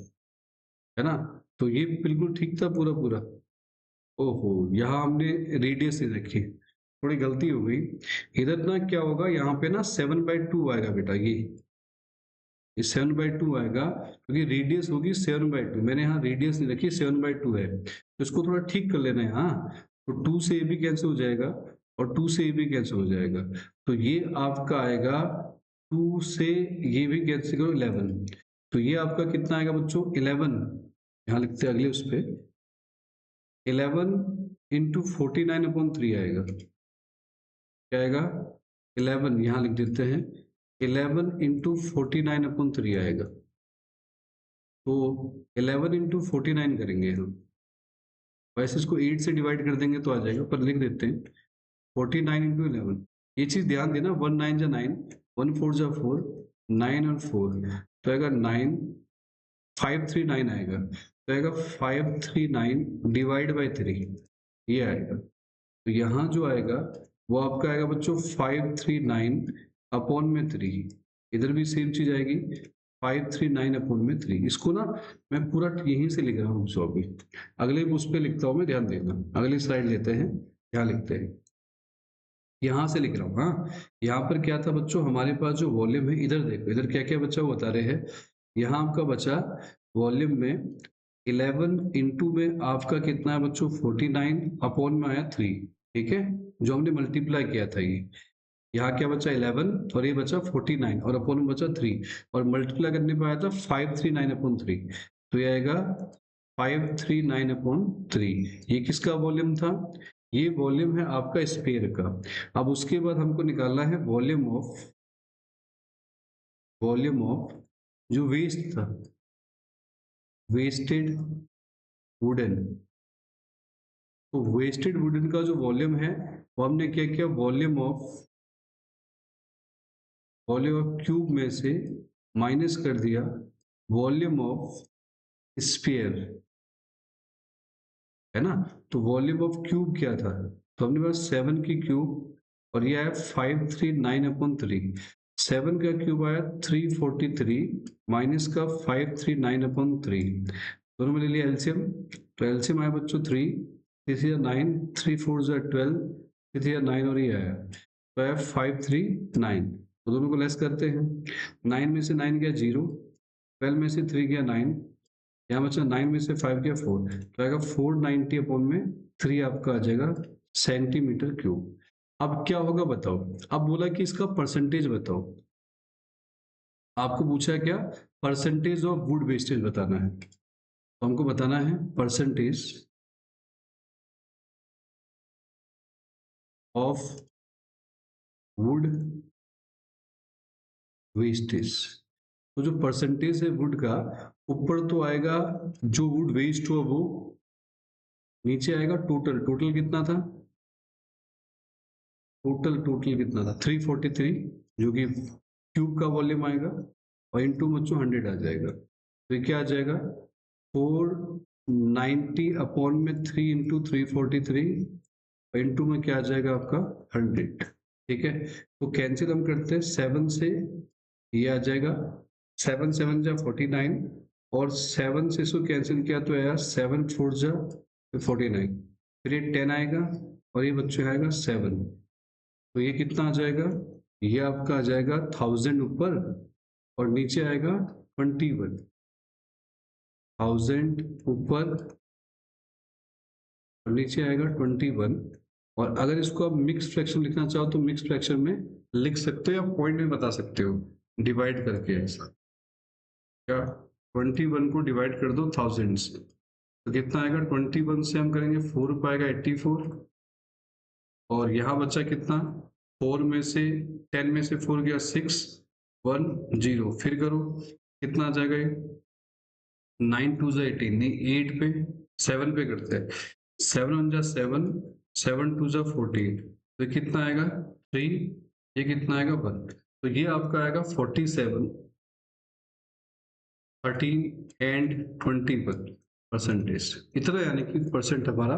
है ना। तो ये बिल्कुल ठीक था पूरा पूरा। ओहो, यहाँ हमने रेडियस ही रखी, थोड़ी गलती हो गई। इधर ना क्या होगा, यहाँ पे ना 7/2 आएगा बेटा, ये 7/2 आएगा, क्योंकि रेडियस होगी 7/2। मैंने यहाँ रेडियस नहीं रखी, 7/2 है, तो इसको थोड़ा ठीक कर लेना है। हाँ, तो 2 से ये भी कैंसिल हो जाएगा और 2 से ये भी कैंसिल हो जाएगा। तो ये आपका आएगा 2 से ये भी कैंसिल करो 11, तो ये आपका कितना आएगा बच्चों 11, यहाँ लिखते हैं अगले उस पे 11 इंटू 49/3 आएगा। क्या आएगा 11, यहाँ लिख देते हैं 11 इंटू 49/3 आएगा। तो 11 इंटू 49 करेंगे हम, वैसे इसको 8 से डिवाइड कर देंगे तो आ जाएगा, पर लिख देते हैं 49 इंटू 11। ये चीज ध्यान देना, 1 9 जा 9, 1 4 जा 4, 9 और 4, तो आएगा 9, 539 आएगा, तो आएगा 539 डिवाइड बाई 3, ये आएगा। तो यहाँ जो आएगा वो आपका आएगा बच्चों 539/3, इधर भी सेम चीज आएगी 539/3। इसको ना मैं पूरा यहीं से लिख रहा हूँ, अभी अगले उस पर लिखता हूँ मैं, ध्यान देना। अगली स्लाइड लेते हैं, यहाँ लिखते हैं, यहाँ से लिख रहा हूँ। हाँ, यहाँ पर क्या था बच्चों, हमारे पास जो वॉल्यूम है, इधर देखो, इधर क्या क्या बचा वो बता रहे हैं। यहाँ आपका बचा वॉल्यूम में 11 इंटू में आपका कितना है बच्चों 49 अपॉन में आया 3, ठीक है, जो हमने मल्टीप्लाई किया था ये। यहाँ क्या बचा 11 और ये बचा 49 और अपॉन में बचा 3, और मल्टीप्लाई करने पर आया था 539/3, तो ये आएगा 539/3। ये किसका वॉल्यूम था, ये वॉल्यूम है आपका स्फीयर का। अब उसके बाद हमको निकालना है वॉल्यूम ऑफ जो वेस्ट था, वेस्टेड वुडन। तो वेस्टेड वुडन का जो वॉल्यूम है वो हमने क्या किया, वॉल्यूम ऑफ क्यूब में से माइनस कर दिया वॉल्यूम ऑफ स्फीयर, है ना। तो वॉल्यूम ऑफ क्यूब क्या था, तो हमने पास 7 की क्यूब और ये आया 539/3। 7 का क्यूब आया 343 माइनस का 539/3, दोनों में ले लिया एलसीएम। तो एलसीएम आया बच्चों 3, 9, 3 4 12, 9 और ये आया, तो आया 539। तो दोनों को लेस करते हैं, 9 में से 9 गया 0, 12 में से 3 गया 9, यहाँ बचा 9 में से 5 गया 4, तो आएगा 490/3 आपका आ जाएगा सेंटीमीटर क्यूब। अब क्या होगा बताओ। अब बोला कि इसका परसेंटेज बताओ, आपको पूछा है क्या, परसेंटेज ऑफ वुड वेस्टेज बताना है। तो हमको बताना है परसेंटेज ऑफ वुड वेस्टेज। तो जो परसेंटेज है वुड का, ऊपर तो आएगा जो वुड वेस्ट हुआ वो, नीचे आएगा टोटल, टोटल कितना था, टोटल कितना था 343, जो कि क्यूब का वॉल्यूम आएगा, और इंटू बच्चों 100 आ जाएगा। तो ये क्या आ जाएगा 490 अपॉन में 3 इंटू 343, इंटू में क्या आ जाएगा आपका 100। ठीक है, तो कैंसिल हम करते हैं 7 से, ये आ जाएगा 7 7 जा 49, और 7 से इसको कैंसिल किया तो आया 7 4 जा 49, फिर ये 10 आएगा, और ये बच्चों आएगा 7। तो ये कितना आ जाएगा, ये आपका आ जाएगा 1000 ऊपर, और नीचे आएगा 21, 1000 ऊपर और नीचे आएगा 21। और अगर इसको आप मिक्स फ्रैक्शन लिखना चाहो तो मिक्स फ्रैक्शन में लिख सकते हो, या पॉइंट में बता सकते हो डिवाइड करके। ऐसा क्या, 21 को डिवाइड कर दो 1000 से, तो कितना आएगा, 21 से हम करेंगे 4 पाएगा 84, और यहाँ बचा कितना, 4 में से 10 में से 4 गया 6 1 0, फिर करो कितना आ जाएगा ये, 9 2 जा 18, नहीं 8 पे 7 पे करते हैं, 7 1 जा 7, 7 2 जा 14, तो कितना आएगा 3, ये कितना आएगा 1, तो ये आपका आएगा 47 13 एंड 21 परसेंटेज। इतना यानी कि परसेंट हमारा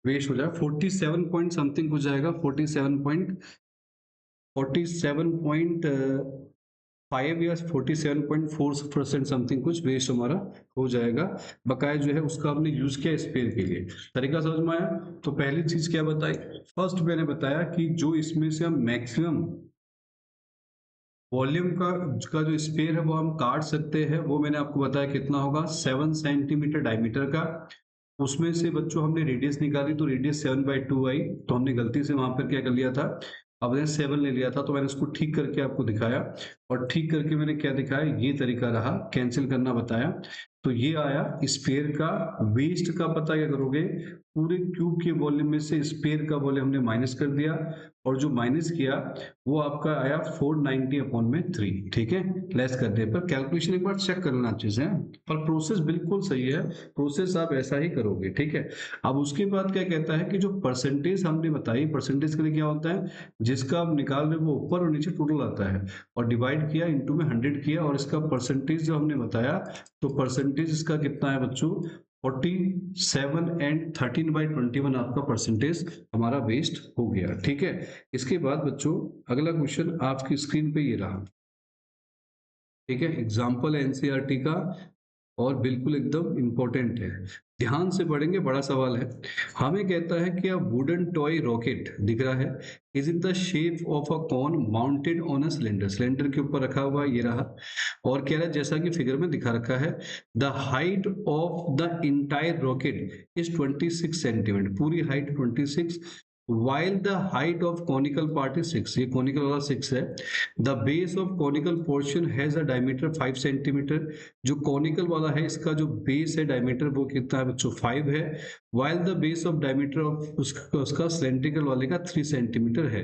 वेस्ट हो जाएगा, 47 पॉइंट समथिंग हो जाएगा, 47.5 या 47.4% समथिंग कुछ वेस्ट हमारा हो जाएगा। बकाया जो है उसका हमने यूज किया स्पेयर के लिए। तरीका समझ में आया। तो पहली चीज क्या बताई, फर्स्ट मैंने बताया कि जो इसमें से हम मैक्सिमम वॉल्यूम का जो स्पेयर है वो हम काट सकते हैं, वो मैंने आपको बताया कितना होगा, 7 सेंटीमीटर डायमीटर का। उसमें से बच्चों हमने रेडियस निकाली तो रेडियस 7/2 आई, तो हमने गलती से वहां पर क्या कर लिया था, हमने 7 ले लिया था, तो मैंने उसको ठीक करके आपको दिखाया, और ठीक करके मैंने क्या दिखाया, ये तरीका रहा, कैंसिल करना बताया। तो ये आया स्पेयर का। वेस्ट का पता क्या करोगे, पूरे क्यूब के वॉल्यूम में से स्पेयर का वॉल्यूम हमने माइनस कर दिया, और जो माइनस किया वो आपका आया 490 अपॉन में 3। ठीक है, लेस करने पर कैलकुलेशन एक बार चेक कर लेना चीजें, पर प्रोसेस बिल्कुल सही है, प्रोसेस आप ऐसा ही करोगे। ठीक है, अब उसके बाद क्या कहता है कि जो परसेंटेज हमने बताई, परसेंटेज के लिए क्या होता है, जिसका आप निकाल रहे हो वो ऊपर और नीचे टोटल आता है, और डिवाइड किया इंटू में 100 किया, और इसका परसेंटेज जो हमने बताया, तो परसेंटेज इसका कितना है बच्चों, 47 एंड 13/21 आपका परसेंटेज हमारा वेस्ट हो गया। ठीक है, इसके बाद बच्चों अगला क्वेश्चन आपकी स्क्रीन पे ये रहा। ठीक है, एग्जाम्पल है एनसीईआरटी का, और बिल्कुल एकदम इंपॉर्टेंट है, ध्यान से पढ़ेंगे, बड़ा सवाल है। हमें कहता है कि अ वुडन टॉय रॉकेट दिख रहा है, is in the shape of a cone mounted on a cylinder, cylinder के ऊपर रखा हुआ ये रहा, और कह रहा है जैसा कि फिगर में दिखा रखा है, the height of the entire rocket is 26 centimetre, पूरी height 26, while the height of conical part is 6, ये conical वाला 6 है, the base of conical portion has a diameter 5 centimeter, जो conical वाला है इसका जो base है diameter वो कितना है बच्चों 5 है, while the base of diameter of उसका cylindrical वाले का 3 centimeter है।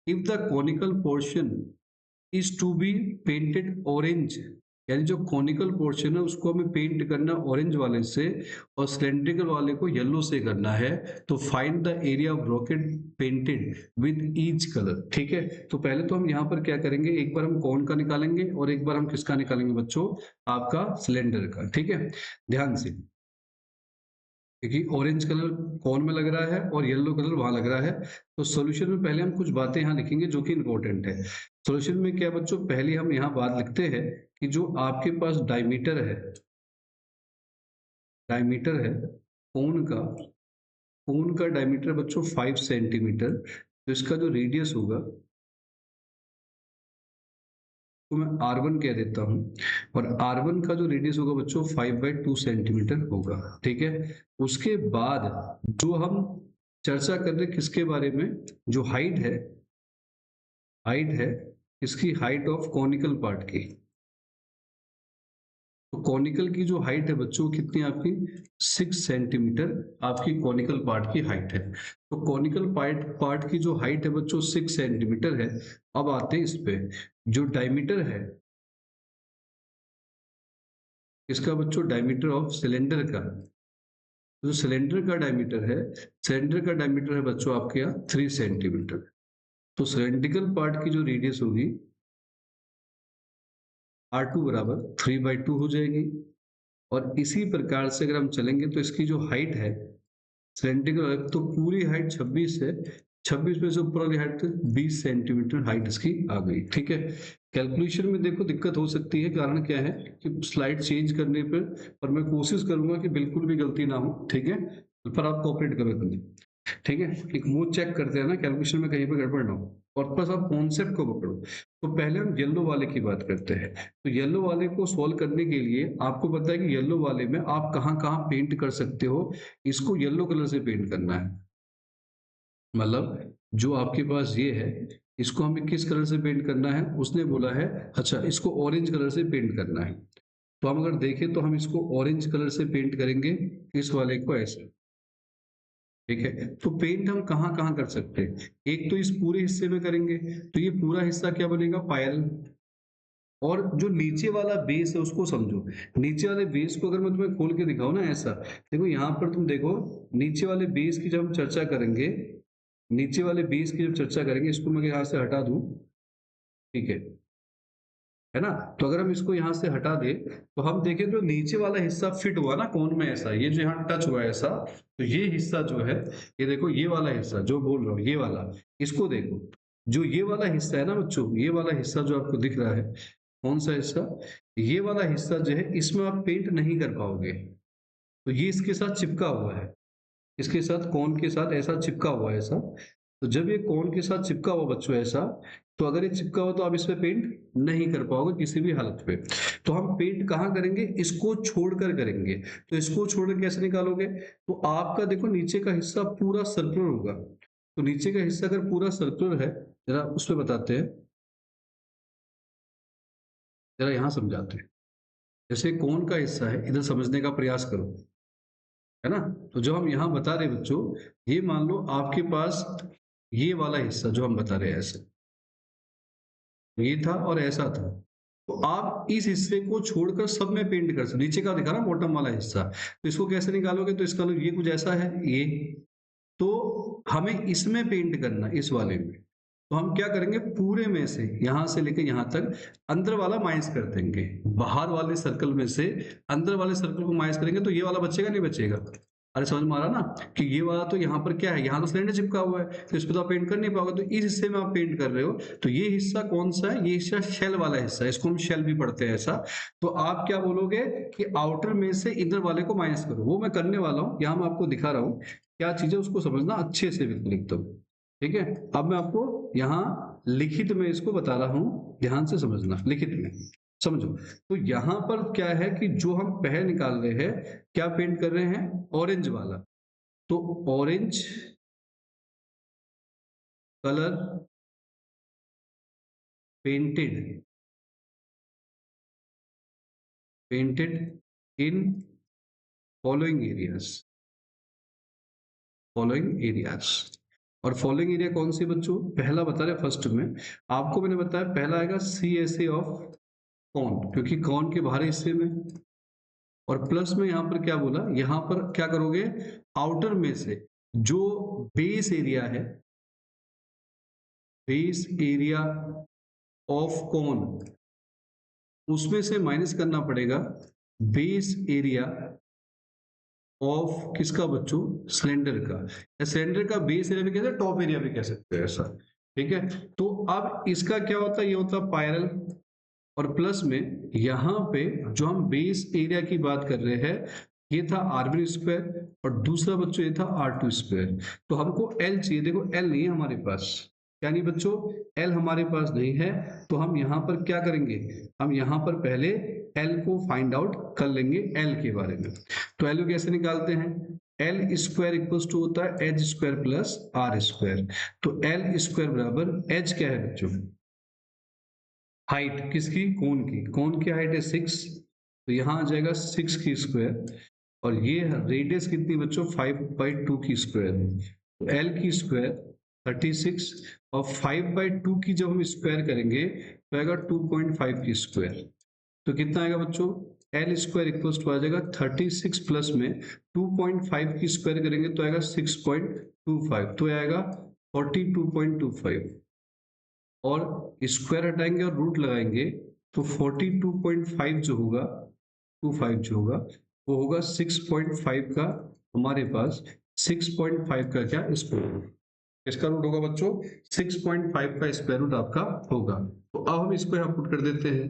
if the conical portion is to be painted orange, यानी जो कॉनिकल पोर्शन है उसको हमें पेंट करना ऑरेंज वाले से, और सिलेंड्रिकल वाले को येलो से करना है, तो find the area of rocket painted with each colour. ठीक है, तो पहले तो हम यहाँ पर क्या करेंगे, एक बार हम कौन का निकालेंगे और एक बार हम किसका निकालेंगे बच्चों, आपका सिलेंडर का। ठीक है, ध्यान से, क्योंकि ऑरेंज कलर कौन में लग रहा है और येलो कलर वहां लग रहा है, तो सॉल्यूशन में पहले हम कुछ बातें यहाँ लिखेंगे जो कि इंपॉर्टेंट है। सॉल्यूशन में क्या बच्चों, पहले हम यहाँ बात लिखते हैं कि जो आपके पास डायमीटर है कोन का डायमीटर बच्चों 5 सेंटीमीटर, तो इसका जो रेडियस होगा तो मैं R1 कह देता हूं, और R1 का जो रेडियस होगा बच्चों 5/2 सेंटीमीटर होगा। ठीक है, उसके बाद जो हम चर्चा कर रहे किसके बारे में, जो हाइट है हाइट है इसकी, हाइट ऑफ कॉनिकल पार्ट की। तो कॉनिकल की जो हाइट है बच्चों कितनी आपकी 6 सेंटीमीटर आपकी कॉनिकल पार्ट की हाइट है। तो कॉनिकल पार्ट की जो हाइट है बच्चों 6 सेंटीमीटर है। अब आते हैं इस पे, जो डायमीटर है इसका बच्चों, डायमीटर ऑफ सिलेंडर का, जो सिलेंडर का डायमीटर है, सिलेंडर का डायमीटर है बच्चों आपके यहाँ 3 सेंटीमीटर। तो सिलेंड्रिकल पार्ट की जो रेडियस होगी R2 बराबर 3/2 हो जाएगी। और इसी प्रकार से अगर हम चलेंगे तो इसकी जो हाइट है सिलेंड्रिकल, तो पूरी हाइट 26 है, 26 में से ऊपर वाली हाइट 20 सेंटीमीटर हाइट इसकी आ गई। ठीक है, कैलकुलेशन में देखो दिक्कत हो सकती है, कारण क्या है कि स्लाइड चेंज करने पर मैं कोशिश करूंगा कि बिल्कुल भी गलती ना हो। ठीक है, पर आप कोऑपरेट करो करनी। ठीक है, एक वो चेक करते हैं ना कैलकुलेशन में कहीं पर गड़बड़ ना हो, और बस आप कॉन्सेप्ट को पकड़ो। तो पहले हम येलो वाले की बात करते हैं। तो येलो वाले को सॉल्व करने के लिए आपको पता है कि येलो वाले में आप कहाँ कहाँ पेंट कर सकते हो। इसको येलो कलर से पेंट करना है, मतलब जो आपके पास ये है इसको हमें किस कलर से पेंट करना है, उसने बोला है अच्छा इसको ऑरेंज कलर से पेंट करना है। तो हम अगर देखें तो हम इसको ऑरेंज कलर से पेंट करेंगे, इस वाले को ऐसे। ठीक है, तो पेंट हम कहाँ कहाँ कर सकते हैं, एक तो इस पूरे हिस्से में करेंगे, तो ये पूरा हिस्सा क्या बनेगा, पायल। और जो नीचे वाला बेस है उसको समझो, नीचे वाले बेस को अगर मैं तुम्हें खोल के दिखाऊं ना ऐसा, देखो यहाँ पर तुम देखो, नीचे वाले बेस की जब हम चर्चा करेंगे, नीचे वाले बेस की जब चर्चा करेंगे, इसको मैं यहाँ से हटा दूं, ठीक है ना। तो अगर हम इसको यहाँ से हटा दे तो हम देखें तो नीचे वाला हिस्सा फिट हुआ ना कोन में ऐसा, ये जो यहाँ टच हुआ है ऐसा, तो ये हिस्सा जो है, ये देखो ये वाला हिस्सा जो बोल रहा हूँ ये वाला, इसको देखो, जो ये वाला हिस्सा है ना बच्चों, ये वाला हिस्सा जो आपको दिख रहा है, कौन सा हिस्सा, ये वाला हिस्सा जो है इसमें आप पेंट नहीं कर पाओगे। तो ये इसके साथ चिपका हुआ है, इसके साथ कोन के साथ ऐसा चिपका हुआ है ऐसा। तो जब ये कोन के साथ चिपका हुआ बच्चों ऐसा, तो अगर ये चिपका हुआ तो आप इस पे पेंट नहीं कर पाओगे किसी भी हालत पे। तो हम पेंट कहाँ करेंगे, इसको छोड़कर करेंगे। तो इसको छोड़कर कैसे निकालोगे, तो आपका देखो नीचे का हिस्सा पूरा सर्कुलर होगा। तो नीचे का हिस्सा अगर पूरा सर्कुलर है, जरा उस पर बताते हैं, जरा यहाँ समझाते हैं। जैसे कोन का हिस्सा है, इधर समझने का प्रयास करो, है ना। तो जो हम यहाँ बता रहे बच्चों, ये मान लो आपके पास ये वाला हिस्सा जो हम बता रहे हैं ऐसे, ये था और ऐसा था। तो आप इस हिस्से को छोड़कर सब में पेंट कर सकते, नीचे का दिखा ना बॉटम वाला हिस्सा, तो इसको कैसे निकालोगे, तो इसका ये कुछ ऐसा है ये, तो हमें इसमें पेंट करना, इस वाले में। तो हम क्या करेंगे, पूरे में से यहां से लेकर यहां तक अंदर वाला माइनस कर देंगे, बाहर वाले सर्कल में से अंदर वाले सर्कल को माइनस करेंगे, तो ये वाला बचेगा नहीं बचेगा। अरे समझ में आ रहा ना, कि ये वाला तो यहाँ पर क्या है, यहाँ तो सिलेंडर चिपका हुआ है, तो इस पर तो आप पेंट कर नहीं पाओगे, तो इस हिस्से में आप पेंट कर रहे हो। तो ये हिस्सा कौन सा है, ये हिस्सा शेल वाला हिस्सा है, इसको हम शेल भी पढ़ते हैं ऐसा। तो आप क्या बोलोगे कि आउटर में से इनर वाले को माइनस करो, वो मैं करने वाला हूँ, यहाँ मैं आपको दिखा रहा हूँ क्या चीज है, उसको समझना अच्छे से बिल्कुल एकदम। ठीक है, अब मैं आपको यहाँ लिखित में इसको बता रहा हूँ, ध्यान से समझना, लिखित में समझो। तो यहां पर क्या है कि जो हम पहले निकाल रहे हैं, क्या पेंट कर रहे हैं, ऑरेंज वाला। तो orange colour painted, painted in following areas, following areas. और फॉलोइंग एरिया कौन सी बच्चों, पहला बता रहे फर्स्ट में आपको मैंने बताया, पहला आएगा सी एस ए ऑफ कौन, क्योंकि कौन के बाहरी हिस्से में। और प्लस में यहां पर क्या बोला, यहां पर क्या करोगे, आउटर में से जो बेस एरिया है, बेस एरिया ऑफ कौन, उसमें से माइनस करना पड़ेगा बेस एरिया ऑफ किसका बच्चों, सिलेंडर का। या सिलेंडर का बेस एरिया भी कह सकते हैं, टॉप एरिया भी कह सकते हैं ऐसा। ठीक है, तो अब इसका क्या होता है, ये होता है पायरल। और प्लस में यहाँ पे जो हम बेस एरिया की बात कर रहे हैं, ये था R1 स्क्वायर, और दूसरा बच्चों ये था R2 स्क्वायर। तो हमको L चाहिए, देखो L नहीं है हमारे पास, क्या नहीं बच्चों, L हमारे पास नहीं है। तो हम यहाँ पर क्या करेंगे, हम यहाँ पर पहले L को फाइंड आउट कर लेंगे, L के बारे में। तो L को कैसे निकालते हैं, एल स्क्वायर इक्वल टू होता है H square plus R square. तो एल स्क्वायर बराबर एच क्या है बच्चों, हाइट किसकी, कोन की हाइट है 6, तो यहाँ आ जाएगा 6 की स्क्वायर, और ये रेडियस कितनी बच्चों 5/2 की स्क्वायर, तो एल की स्क्वायर 36, और 5/2 की जब हम स्क्वायर करेंगे तो आएगा 2.5 की स्क्वायर, तो कितना आएगा बच्चों एल स्क्वायर इक्वल्स टू आ जाएगा 36 प्लस में 2.5 की स्क्वायर करेंगे तो आएगा 6.25, तो आएगा 42.25, और स्क्वायर हटाएंगे और रूट लगाएंगे तो 42.5 जो होगा 25 जो होगा वो होगा 6.5 का, हमारे पास 6.5 का क्या स्क्वायर रूट, इसका रूट होगा बच्चों 6.5 का स्क्वायर रूट आपका होगा। तो अब हम इसको यहाँ पुट कर देते हैं,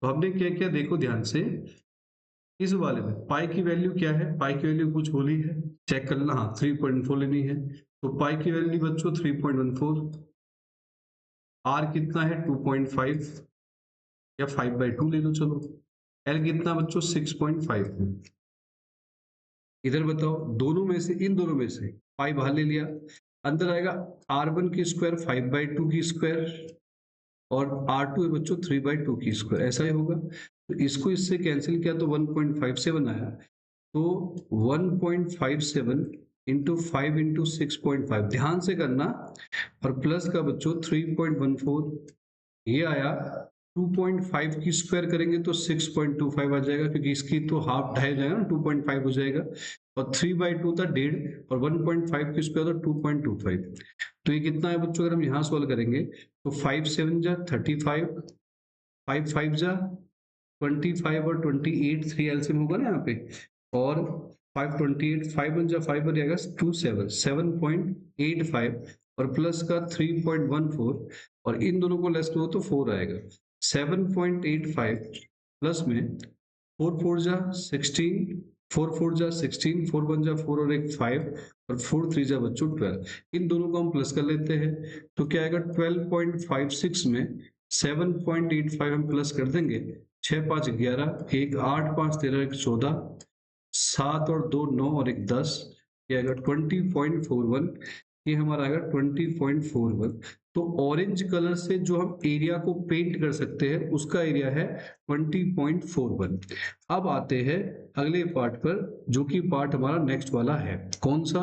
तो हमने क्या किया देखो ध्यान से, इस वाले में पाई की वैल्यू क्या है, पाई की वैल्यू कुछ होली है, चेक करना, हाँ 3.4 लेनी है, तो पाई की वैल्यू बच्चों 3.14, आर कितना है 2.5 या 5/2 ले लो चलो, एल कितना बच्चों 6.5 है, इधर बताओ दोनों में से, इन दोनों में से पाई बाहर ले लिया, अंदर आएगा r1 की स्क्वायर 5/2 की स्क्वायर, और r2 है बच्चों 3/2 की स्क्वायर, ऐसा ही होगा, तो इसको इससे कैंसिल किया तो 1.57 आया, तो 1.57 इंटू 5 इंटू 6.5, ध्यान से करना, और प्लस का बच्चों 3.14, ये आया 2.5 की स्क्वायर करेंगे तो 6.25 आ जाएगा, क्योंकि इसकी तो हाफ ढाई जाएगा ना, 2.5 हो जाएगा, और 3/2 था 1.5, और 1.5 की स्क्वायर था 2.25, तो ये कितना है बच्चों अगर हम यहाँ सॉल्व करेंगे तो 5 7 जा 35, 5 5 जा 25, और 28 3 एलसीएम होगा ना यहाँ पे, और 528 5 1 जा 5 बन जाएगा 27 7.85, और प्लस का 3.14, और इन दोनों को लेस करो तो 4 आएगा, 7.85 प्लस में 4 4 जा 16, 4 4 जा 16, 4 1 जा 4 और एक 5, और 4 3 जा बच्चों 12, इन दोनों को हम प्लस कर लेते हैं, तो क्या आएगा 12.56 में 7.85 हम प्लस कर देंगे, 6 5 11, एक 8 5 13, एक 14, 7 और 2 9 और एक 10, ये आएगा 20.41, ये हमारा आएगा 20.41, तो ऑरेंज कलर से जो हम एरिया को पेंट कर सकते हैं उसका एरिया है 20.41। अब आते हैं अगले पार्ट पर, जो कि पार्ट हमारा नेक्स्ट वाला है, कौन सा,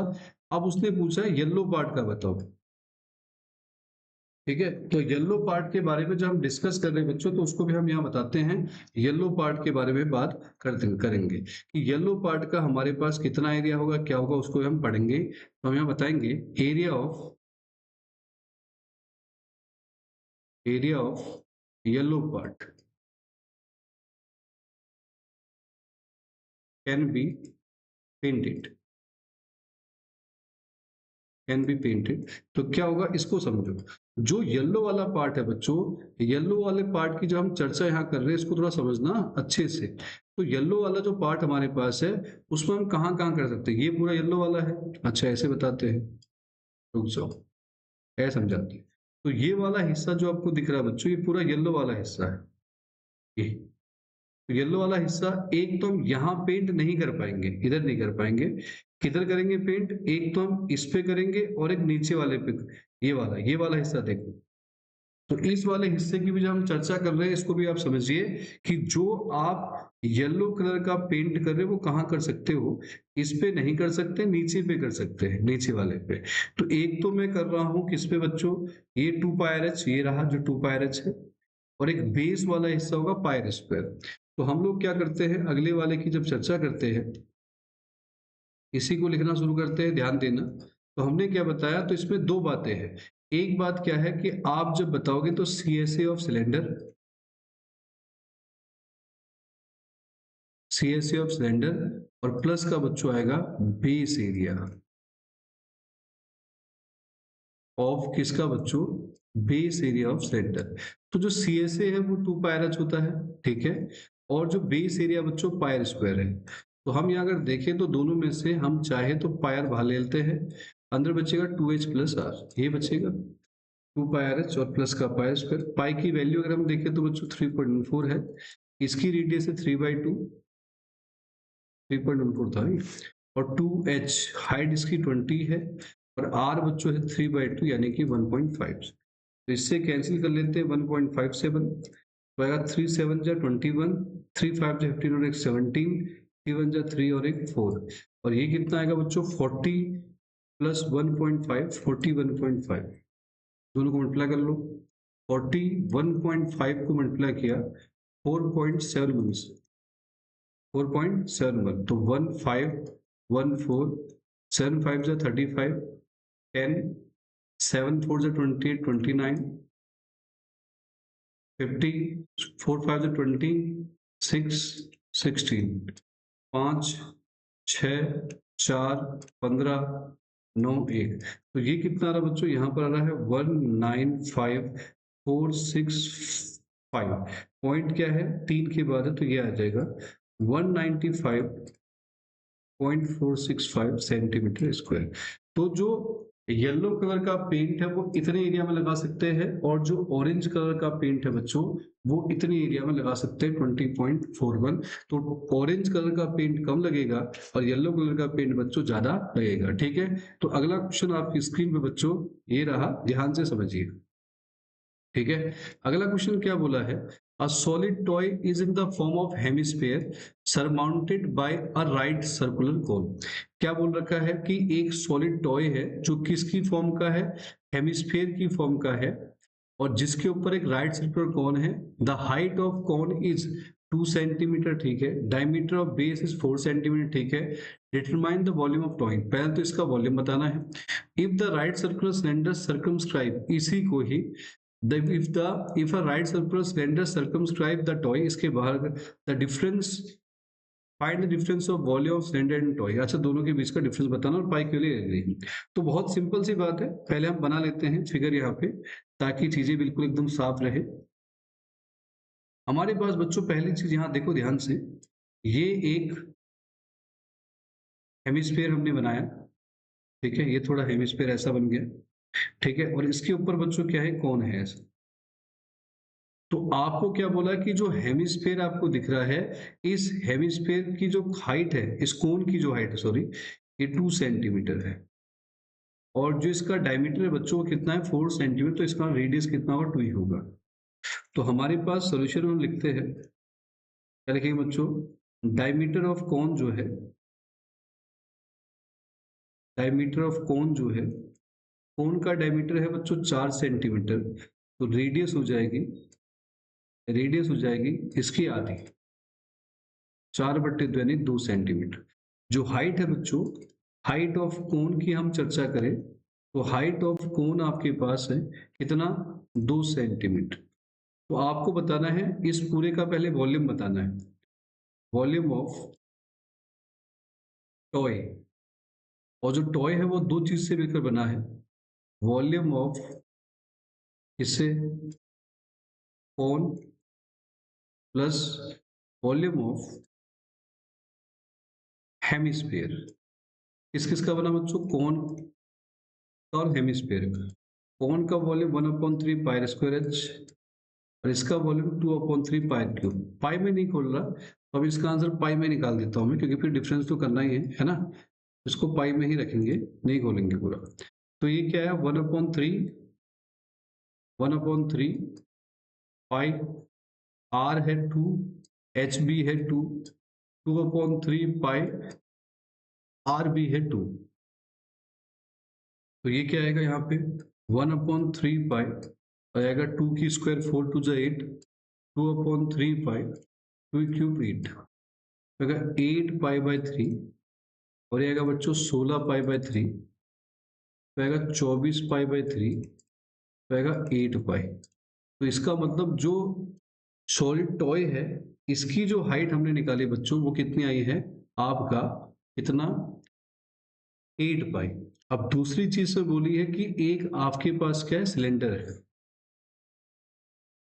अब उसने पूछा है येलो पार्ट का बताओ, ठीक है, तो येलो पार्ट के बारे में जब हम डिस्कस कर रहे हैं बच्चों, तो उसको भी हम यहाँ बताते हैं, येलो पार्ट के बारे में बात करेंगे कि येलो पार्ट का हमारे पास कितना एरिया होगा, क्या होगा, उसको हम पढ़ेंगे, तो हम यहाँ बताएंगे area of yellow part can be painted, तो क्या होगा इसको समझो, जो येलो वाला पार्ट है बच्चों, येलो वाले पार्ट की जो हम चर्चा यहाँ कर रहे हैं इसको थोड़ा समझना अच्छे से, तो येलो वाला जो पार्ट हमारे पास है उसमें हम कहाँ कहाँ कर सकते हैं, ये पूरा येलो वाला है, अच्छा ऐसे बताते हैं, रुक जाओ ऐसे समझाते हैं, तो ये वाला हिस्सा जो आपको दिख रहा है बच्चों, ये पूरा येलो वाला हिस्सा है, ये येलो वाला हिस्सा, एक तो हम यहाँ पेंट नहीं कर पाएंगे, इधर नहीं कर पाएंगे, किधर करेंगे पेंट, एक तो हम इस पे करेंगे और एक नीचे वाले पे, ये वाला हिस्सा देखो, तो इस वाले हिस्से की भी जो हम चर्चा कर रहे हैं इसको भी आप समझिए, कि जो आप येलो कलर का पेंट कर रहे हो वो कहाँ कर सकते हो, इस पे नहीं कर सकते, नीचे पे कर सकते हैं, नीचे वाले पे, तो एक तो मैं कर रहा हूँ किस पे बच्चों, ये 2πRH, ये रहा जो 2πRH है, और एक बेस वाला हिस्सा होगा पायर स्क्वायर, तो हम लोग क्या करते हैं अगले वाले की जब चर्चा करते हैं, इसी को लिखना शुरू करते हैं, ध्यान देना, तो हमने क्या बताया, तो इसमें दो बातें हैं, एक बात क्या है कि आप जब बताओगे तो CSA of cylinder, CSA of cylinder, और प्लस का बच्चों आएगा बेस एरिया ऑफ किसका बच्चों, बेस एरिया ऑफ सिलेंडर, तो जो CSA है वो 2πRH होता है, ठीक है, और जो बेस एरिया बच्चों पायर स्क्वायर है, तो हम यहाँ अगर देखें तो दोनों में से हम चाहे तो पायर बाहर ले लेते हैं, अंदर बचेगा 2H प्लस R, ये बचेगा 2πRH और प्लस का पायर स्क्वायर, पाई की वैल्यू अगर हम देखें तो बच्चों 3.14 है, इसकी रेडियस है 3/2, 3.14 था ये, और 2H हाइट इसकी 20 है, और R बच्चों है 3/2 यानी कि 1.5, तो इससे कैंसिल कर लेते हैं 1.57, तो आएगा 3 7 जा 21, 3 5 जा 15 और एक 17, 3 1 जा 3 और एक 4, और ये कितना आएगा बच्चों 40 प्लस 1.5, 41.5, दोनों को मल्टीप्लाई कर लो। 41.5 को मल्टीप्लाई किया 4.71 से, 4.71, तो 1514, 7 5 जा 35, 10, 7 4 जा 28, 29, 50, 4 5 जा 20, 6 16, 5 6 4 15 9 1, तो ये कितना आ रहा बच्चों, यहाँ पर आ रहा है 195,465, पॉइंट क्या है 3 के बाद है, तो ये आ जाएगा 195.465 सेंटीमीटर स्क्वायर। तो जो येलो कलर का पेंट है वो इतने एरिया में लगा सकते हैं, और जो ऑरेंज कलर का पेंट है बच्चों वो इतने एरिया में लगा सकते हैं 20.41। तो ऑरेंज कलर का पेंट कम लगेगा और येलो कलर का पेंट बच्चों ज्यादा लगेगा। ठीक है, तो अगला क्वेश्चन आपकी स्क्रीन पे बच्चों ये रहा, ध्यान से समझिए। ठीक है, अगला क्वेश्चन क्या बोला है, A solid toy is in the form of hemisphere surmounted by a right circular cone। क्या बोल रखा है कि एक सॉलिड टॉय है जो किसकी फॉर्म का है, हेमिस्फेयर की फॉर्म का है, और जिसके ऊपर एक राइट सर्कुलर कोन है। The height of cone is 2 centimetre, ठीक है, diameter of base is 4 centimetre, ठीक है। Determine the volume of toy, पहले तो इसका वॉल्यूम बताना है। If the right circular cylinder circumscribe, इसी को ही if a right circular cylinder circumscribe the toy, इसके बाहर the difference, find the difference of volume of cylinder and toy। अच्छा, दोनों के बीच का डिफरेंस बताना और पाई के लिए एग्री। तो बहुत सिंपल सी बात है, पहले हम बना लेते हैं फिगर यहाँ पे ताकि चीजें बिल्कुल एकदम साफ रहे। हमारे पास बच्चों पहली चीज यहाँ देखो ध्यान से, ये एक हेमिस्फीयर हमने बनाया, ठीक है, ये थोड़ा हेमिस्फीयर ऐसा बन गया, ठीक है, और इसके ऊपर बच्चों क्या है, कौन है ऐसा। तो आपको क्या बोला कि जो हेमिस्फीयर आपको दिख रहा है, इस हेमिस्फीयर की जो हाइट है, इस कोन की जो हाइट है, सॉरी, ये 2 सेंटीमीटर है, और जो इसका डायमीटर है बच्चों कितना है, 4 सेंटीमीटर, तो इसका रेडियस कितना होगा, 2 ही होगा। तो हमारे पास सोल्यूशन में लिखते हैं, क्या लिखेंगे बच्चों, डायमीटर ऑफ कोन जो है, डायमीटर ऑफ कोन जो है, कोन का डायमीटर है बच्चों 4 सेंटीमीटर, तो रेडियस हो जाएगी, रेडियस हो जाएगी इसकी आधी, 4/2 यानी 2 सेंटीमीटर। जो हाइट है बच्चों, हाइट ऑफ कोन की हम चर्चा करें तो हाइट ऑफ कोन आपके पास है कितना, 2 सेंटीमीटर। तो आपको बताना है इस पूरे का पहले वॉल्यूम बताना है, वॉल्यूम ऑफ टॉय, और जो टॉय है वो 2 चीज से मिलकर बना है, वॉल्यूम ऑफ इससे cone plus volume of hemisphere. किस किस का बना बच्चों, कोन और हेमिस्फीयर का। कोन का वॉल्यूम 1/3 पाई स्क्वायर एच, और इसका वॉल्यूम 2/3 पाई क्यूब। पाई में नहीं खोल रहा, तो अब इसका आंसर पाई में निकाल देता हूं मैं, क्योंकि फिर डिफरेंस तो करना ही है ना, इसको पाई में ही रखेंगे, नहीं खोलेंगे पूरा। तो ये क्या है, 1/3 पाई, आर है 2, एच बी है 2, 2/3 पाई आर बी है 2। तो ये क्या आएगा यहाँ पे, 1/3 पाई आएगा 2 की स्क्वायर, 4 2 8, 2/3 पाई 2 क्यूब 8, आएगा 8 पाई/3, और ये आएगा बच्चों 16 पाई/3, तो आएगा 24 पाई/3, तो आएगा 8 पाई। तो इसका मतलब जो सॉलिड टॉय है इसकी जो हाइट हमने निकाली बच्चों वो कितनी आई है आपका, कितना, 8 पाई। अब दूसरी चीज से बोली है कि एक आपके पास क्या है, सिलेंडर है,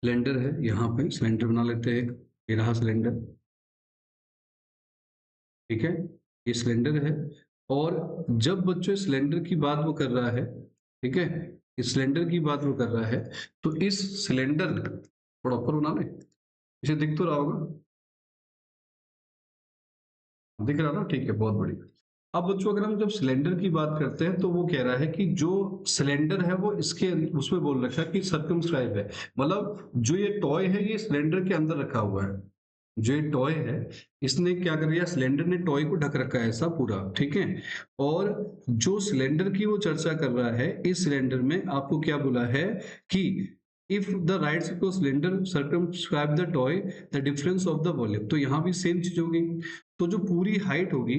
सिलेंडर है, यहाँ पे सिलेंडर बना लेते हैं, ये रहा सिलेंडर, ठीक है, ये सिलेंडर है। और जब बच्चों सिलेंडर की बात वो कर रहा है, ठीक है, इस सिलेंडर की बात वो कर रहा है, तो इस सिलेंडर, थोड़ा ऊपर बना ले, इसे दिख तो रहा होगा, दिख रहा ना, ठीक है, बहुत बढ़िया। अब बच्चों अगर हम जब सिलेंडर की बात करते हैं तो वो कह रहा है कि जो सिलेंडर है वो इसके उसमें बोल रखा है कि सर्कमस्क्राइब है, मतलब जो ये टॉय है ये सिलेंडर के अंदर रखा हुआ है। जो ये टॉय है इसने क्या कर दिया, सिलेंडर ने टॉय को ढक रखा है ऐसा पूरा, ठीक है। और जो सिलेंडर की वो चर्चा कर रहा है, इस सिलेंडर में आपको क्या बोला है कि if the right side cylinder circumscribe the toy the difference of the volume, तो यहाँ भी सेम चीज होगी। तो जो पूरी हाइट होगी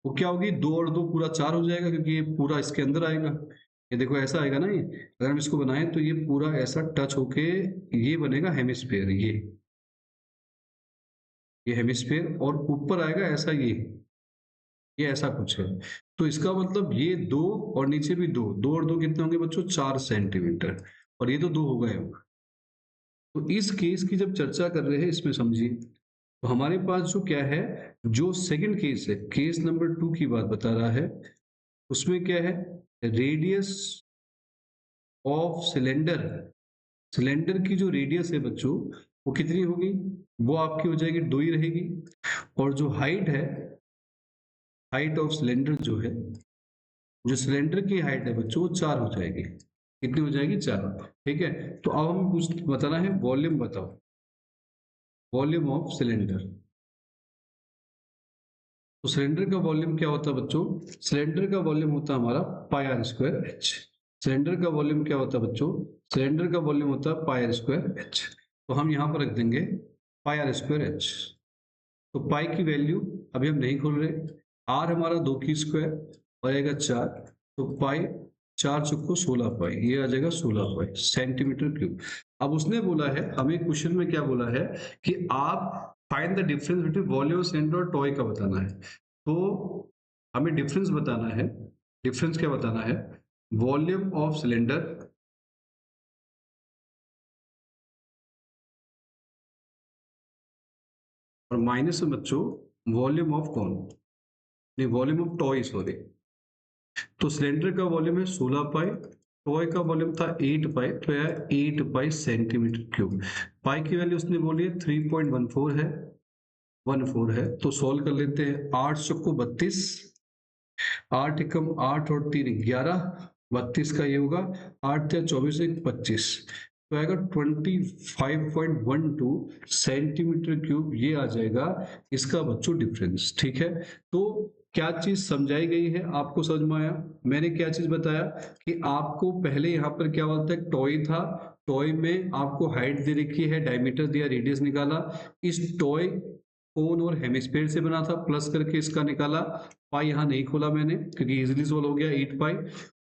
वो क्या होगी, 2 और 2 पूरा 4 हो जाएगा, क्योंकि ये पूरा इसके अंदर आएगा। ये देखो ऐसा आएगा ना, ये अगर हम इसको बनाएं तो ये पूरा ऐसा टच होके ये बनेगा हेमिस्फीयर, ये हेमिस्फीयर, और ऊपर आएगा ऐसा ये ऐसा कुछ है। तो इसका मतलब ये 2 और नीचे भी 2, 2 और 2 कितने होंगे बच्चों, 4 सेंटीमीटर, और ये तो 2 हो गए। तो इस केस की जब चर्चा कर रहे हैं इसमें समझिए, तो हमारे पास जो क्या है, जो सेकंड केस है, केस नंबर 2 की बात बता रहा है, उसमें क्या है, रेडियस ऑफ सिलेंडर, सिलेंडर की जो रेडियस है बच्चों वो कितनी होगी, वो आपकी हो जाएगी 2 ही रहेगी। और जो हाइट है, हाइट ऑफ सिलेंडर जो है, जो सिलेंडर की हाइट है बच्चों वो 4 हो जाएगी। कितनी हो जाएगी, 4। ठीक है। तो अब हमें कुछ बताना है, वॉल्यूम बताओ, वॉल्यूम ऑफ सिलेंडर। तो सिलेंडर का वॉल्यूम क्या होता है बच्चों, सिलेंडर का वॉल्यूम होता है हमारा पाई आर स्क्वायर एच। सिलेंडर का वॉल्यूम क्या होता है बच्चों, सिलेंडर का वॉल्यूम होता है पाई आर स्क्वायर एच। तो हम यहाँ पर रख देंगे पाई आर स्क्वायर एच। तो पाई की वैल्यू अभी हम नहीं खोल रहे, आर हमारा 2 की स्क्वायर और आएगा 4, तो पाई 4 चौको 16 पाई, ये आ जाएगा 16 पाई सेंटीमीटर क्यूब। अब उसने बोला है, हमें क्वेश्चन में क्या बोला है कि आप find the difference between volume cylinder और टॉय का बताना है। तो हमें डिफरेंस बताना है, डिफरेंस क्या बताना है, वॉल्यूम ऑफ सिलेंडर और माइनस में बच्चों वॉल्यूम ऑफ कौन, नहीं वॉल्यूम ऑफ टॉय, सॉरी। तो सिलेंडर का वॉल्यूम है 16 पाई, टॉय का वॉल्यूम था 8 पाई, तो यह 8 पाई सेंटीमीटर क्यूब। पाई की वैल्यू उसने बोली है 3.14 है, 14 है। तो सॉल्व कर लेते हैं, 8 चौको 32, 8 एकम 8 और 3 11, 32 का ये होगा, 8 या 24 1 25, तो आएगा 25.12 सेंटीमीटर क्यूब, ये आ जाएगा इसका बच्चों डिफरेंस। ठीक है। तो क्या चीज समझाई गई है, आपको समझ में आया, मैंने क्या चीज बताया कि आपको पहले यहाँ पर क्या बोलता है, टॉय था, टॉय में आपको हाइट दे रखी है, डायमीटर दिया, रेडियस निकाला, इस टॉय कोन और हेमिस्फीयर से बना था, प्लस करके इसका निकाला। पाई यहाँ नहीं खोला मैंने क्योंकि इजीली सोल्व हो गया, 8 पाई।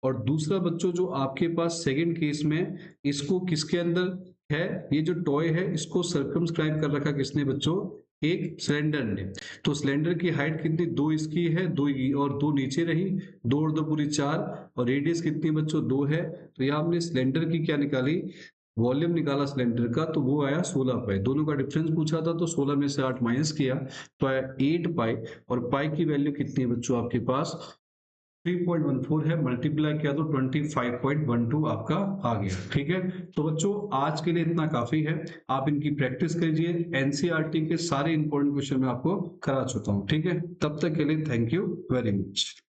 और दूसरा बच्चों जो आपके पास सेकंड केस में, इसको किसके अंदर है, ये जो टॉय है इसको सर्कमस्क्राइब कर रखा किसने बच्चों, एक सिलेंडर ने। तो सिलेंडर की हाइट कितनी, 2 इसकी है, 2 और 2 नीचे रही, 2 और 2 पूरी 4, और रेडियस कितनी बच्चों 2 है। तो यहाँ हमने सिलेंडर की क्या निकाली, वॉल्यूम निकाला सिलेंडर का, तो वो आया 16 पाई। दोनों का डिफरेंस पूछा था तो 16 में से 8 माइनस किया तो आया 8 पाई। और पाई की वैल्यू कितनी है बच्चों आपके पास, 3.14 है, मल्टीप्लाई किया तो 25.12 आपका आ गया। ठीक है। तो बच्चों आज के लिए इतना काफी है, आप इनकी प्रैक्टिस कीजिए, एनसीईआरटी के सारे इंपॉर्टेंट क्वेश्चन मैं आपको करा चुका हूँ। ठीक है, तब तक के लिए थैंक यू वेरी मच।